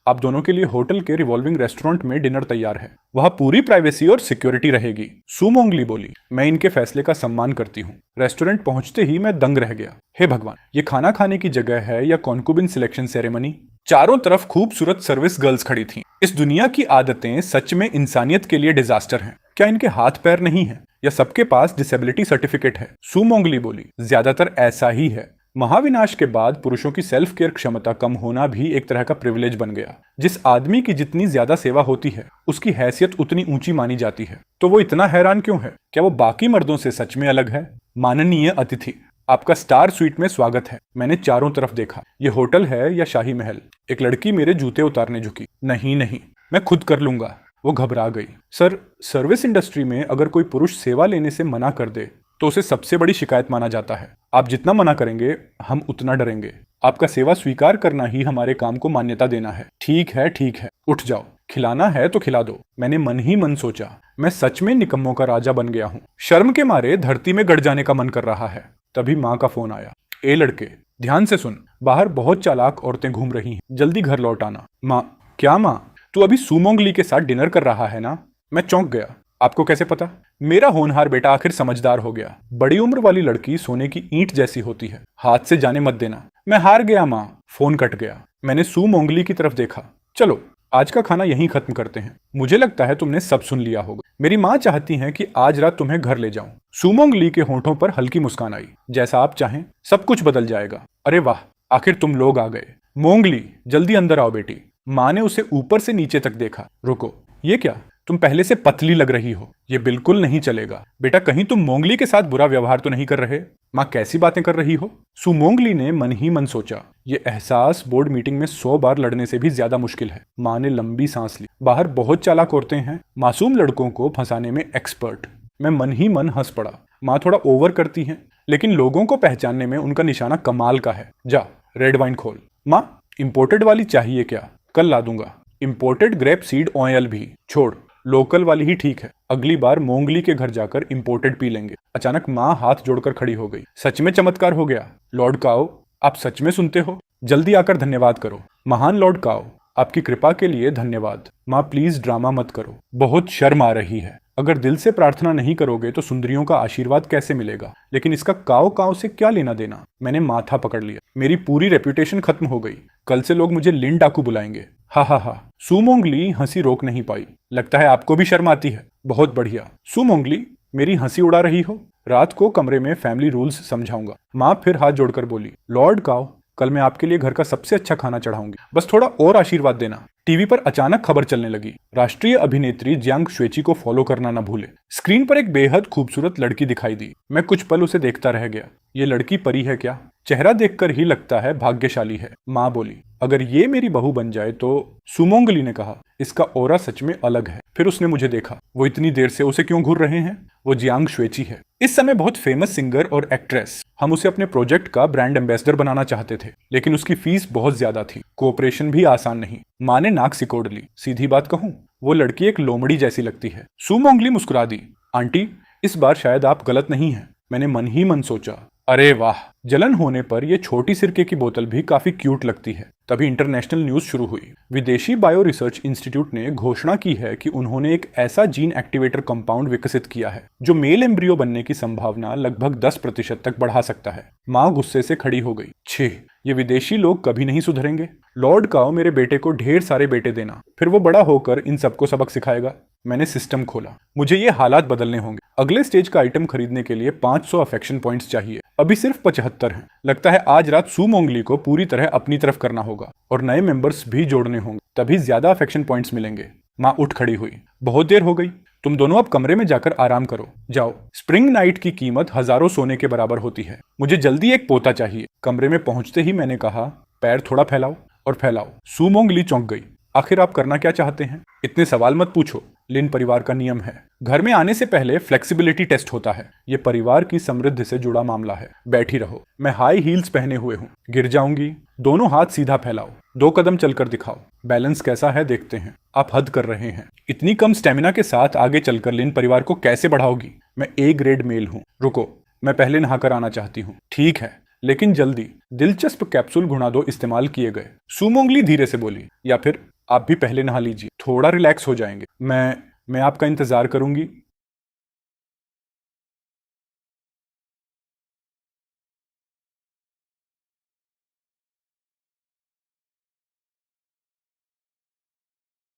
आप दोनों के लिए होटल के रिवॉल्विंग रेस्टोरेंट में डिनर तैयार है, वहां पूरी प्राइवेसी और सिक्योरिटी रहेगी। सू मोंगली बोली, मैं इनके फैसले का सम्मान करती हूँ। रेस्टोरेंट पहुंचते ही मैं दंग रह गया। हे भगवान, ये खाना खाने की जगह है या कॉन्कुबिन सिलेक्शन सेरेमनी? चारों तरफ खूबसूरत सर्विस गर्ल्स खड़ी थीं। इस दुनिया की आदतें सच में इंसानियत के लिए डिजास्टर हैं। क्या इनके हाथ पैर नहीं है या सबके पास डिसेबिलिटी सर्टिफिकेट है? सू मोंगली बोली, ज्यादातर ऐसा ही है। महाविनाश के बाद पुरुषों की सेल्फ केयर क्षमता कम होना भी एक तरह का प्रिविलेज बन गया। जिस आदमी की जितनी ज्यादा सेवा होती है उसकी हैसियत उतनी ऊंची मानी जाती है। तो वो इतना हैरान क्यों है? क्या वो बाकी मर्दों से सच में अलग है? माननीय अतिथि, आपका स्टार स्वीट में स्वागत है। मैंने चारों तरफ देखा। ये होटल है या शाही महल? एक लड़की मेरे जूते उतारने झुकी। नहीं नहीं, मैं खुद कर लूंगा। वो घबरा गई। सर, सर्विस इंडस्ट्री में अगर कोई पुरुष सेवा लेने से मना कर दे तो उसे सबसे बड़ी शिकायत माना जाता है। आप जितना मना करेंगे हम उतना डरेंगे। आपका सेवा स्वीकार करना ही हमारे काम को मान्यता देना है। ठीक है, उठ जाओ। खिलाना है तो खिला दो। मैंने मन ही मन सोचा, मैं सच में निकम्मों का राजा बन गया हूँ। शर्म के मारे धरती में गड़ जाने का मन कर रहा है। तभी माँ का फोन आया। ए लड़के, ध्यान से सुन, बाहर बहुत चालाक औरतें घूम रही हैं, जल्दी घर लौट आना। माँ, क्या माँ? तू अभी सू मोंगली के साथ डिनर कर रहा है ना? मैं चौंक गया। आपको कैसे पता? मेरा होनहार बेटा आखिर समझदार हो गया। बड़ी उम्र वाली लड़की सोने की ईंट जैसी होती है, हाथ से जाने मत देना। मैं हार गया माँ। फोन कट गया। मैंने सू मोंगली की तरफ देखा। चलो, आज का खाना यहीं खत्म करते हैं। मुझे लगता है तुमने सब सुन लिया होगा। मेरी माँ चाहती है कि आज रात तुम्हें घर ले जाऊं। सू मोंगली के होंठों पर हल्की मुस्कान आई। जैसा आप चाहें, सब कुछ बदल जाएगा। अरे वाह, आखिर तुम लोग आ गए। मोंगली, जल्दी अंदर आओ बेटी। माँ ने उसे ऊपर से नीचे तक देखा। रुको, ये क्या? तुम पहले से पतली लग रही हो। ये बिल्कुल नहीं चलेगा। बेटा, कहीं तुम मोंगली के साथ बुरा व्यवहार तो नहीं कर रहे? माँ, कैसी बातें कर रही हो? सू मोंगली ने मन ही मन सोचा, ये एहसास बोर्ड मीटिंग में 100 बार लड़ने से भी ज्यादा मुश्किल है। माँ ने लंबी सांस ली। बाहर बहुत चालाक औरतें हैं, मासूम लड़कों को फंसाने में एक्सपर्ट। मैं मन ही मन हंस पड़ा। माँ थोड़ा ओवर करती हैं, लेकिन लोगों को पहचानने में उनका निशाना कमाल का है। जा, रेड वाइन खोल। माँ, इंपोर्टेड वाली चाहिए क्या? कल ला दूंगा। इंपोर्टेड ग्रेप सीड ऑयल भी छोड़, लोकल वाली ही ठीक है। अगली बार मोंगली के घर जाकर इंपोर्टेड पी लेंगे। अचानक माँ हाथ जोड़कर खड़ी हो गई। सच में चमत्कार हो गया। लॉर्ड काओ, आप सच में सुनते हो? जल्दी आकर धन्यवाद करो। महान लॉर्ड काओ, आपकी कृपा के लिए धन्यवाद। माँ, प्लीज ड्रामा मत करो, बहुत शर्म आ रही है। अगर दिल से प्रार्थना नहीं करोगे तो सुंदरियों का आशीर्वाद कैसे मिलेगा? लेकिन इसका काओ काओ से क्या लेना देना? मैंने माथा पकड़ लिया। मेरी पूरी रेप्यूटेशन खत्म हो गई। कल से लोग मुझे लिन डाकू बुलाएंगे। हा हा हा। सू मोंगली हंसी रोक नहीं पाई। लगता है आपको भी शर्म आती है। बहुत बढ़िया। सू मोंगली, मेरी हंसी उड़ा रही हो? रात को कमरे में फैमिली रूल्स समझाऊंगा। माँ फिर हाथ जोड़कर बोली, लॉर्ड काओ, कल मैं आपके लिए घर का सबसे अच्छा खाना चढ़ाऊंगी। बस थोड़ा और आशीर्वाद देना। टीवी पर अचानक खबर चलने लगी। राष्ट्रीय अभिनेत्री जियांग श्वेची को फॉलो करना न भूले। स्क्रीन पर एक बेहद खूबसूरत लड़की दिखाई दी। मैं कुछ पल उसे देखता रह गया। ये लड़की परी है क्या? चेहरा देखकर ही लगता है भाग्यशाली है। माँ बोली, अगर ये मेरी बहू बन जाए तो। सुमोंगली ने कहा, इसका ऑरा सच में अलग है। फिर उसने मुझे देखा। वो इतनी देर से उसे क्यों घूर रहे हैं? वो जियांग श्वेची है, इस समय बहुत फेमस सिंगर और एक्ट्रेस। हम उसे अपने प्रोजेक्ट का ब्रांड एम्बेसडर बनाना चाहते थे, लेकिन उसकी फीस बहुत ज्यादा थी। कोऑपरेशन भी आसान नहीं। माँ ने नाक सिकोड़ ली। सीधी बात कहूं, वो लड़की एक लोमड़ी जैसी लगती है। सुमोंगली मुस्कुरा दी। आंटी, इस बार शायद आप गलत नहीं हैं। मैंने मन ही मन सोचा, अरे वाह, जलन होने पर यह छोटी सिरके की बोतल भी काफी क्यूट लगती है। तभी इंटरनेशनल न्यूज शुरू हुई। विदेशी बायो रिसर्च इंस्टीट्यूट ने घोषणा की है कि उन्होंने एक ऐसा जीन एक्टिवेटर कंपाउंड विकसित किया है जो मेल एम्ब्रियो बनने की संभावना लगभग 10% तक बढ़ा सकता है। माँ गुस्से से खड़ी हो गई। छे, ये विदेशी लोग कभी नहीं सुधरेंगे। लॉर्ड काओ, मेरे बेटे को ढेर सारे बेटे देना, फिर वो बड़ा होकर इन सबको सबक सिखाएगा। मैंने सिस्टम खोला। मुझे ये हालात बदलने होंगे। अगले स्टेज का आइटम खरीदने के लिए 500 अफेक्शन पॉइंट्स चाहिए। अभी सिर्फ 75 हैं। लगता है आज रात सुमोंगली को पूरी तरह अपनी तरफ करना होगा और नए मेंबर्स भी जोड़ने होंगे, तभी ज्यादा अफेक्शन पॉइंट्स मिलेंगे। माँ उठ खड़ी हुई। बहुत देर हो गई, तुम दोनों अब कमरे में जाकर आराम करो। जाओ। स्प्रिंग नाइट की कीमत हजारों सोने के बराबर होती है। मुझे जल्दी एक पोता चाहिए। कमरे में पहुंचते ही मैंने कहा, पैर थोड़ा फैलाओ और फैलाओ। सुमोंगली चौंक गई। आखिर आप करना क्या चाहते हैं? इतने सवाल मत पूछो। लिन परिवार का नियम है। घर में आने से पहले फ्लेक्सिबिलिटी टेस्ट होता है। ये परिवार की समृद्धि से जुड़ा मामला है। बैठी रहो। मैं हाई हील्स पहने हुए हूँ। गिर जाऊंगी। दोनों हाथ सीधा फैलाओ। 2 कदम चलकर दिखाओ। बैलेंस कैसा है देखते हैं। आप हद कर रहे हैं। इतनी कम स्टेमिना के साथ आगे चलकर लिन परिवार को कैसे बढ़ाओगी? मैं ए ग्रेड मेल हूँ। रुको, मैं पहले नहाकर आना चाहती हूँ। ठीक है, लेकिन जल्दी। दिलचस्प कैप्सूल घुना दो इस्तेमाल किए गए। सुमोंगली धीरे से बोली। या फिर आप भी पहले नहा लीजिए, थोड़ा रिलैक्स हो जाएंगे। मैं आपका इंतजार करूंगी।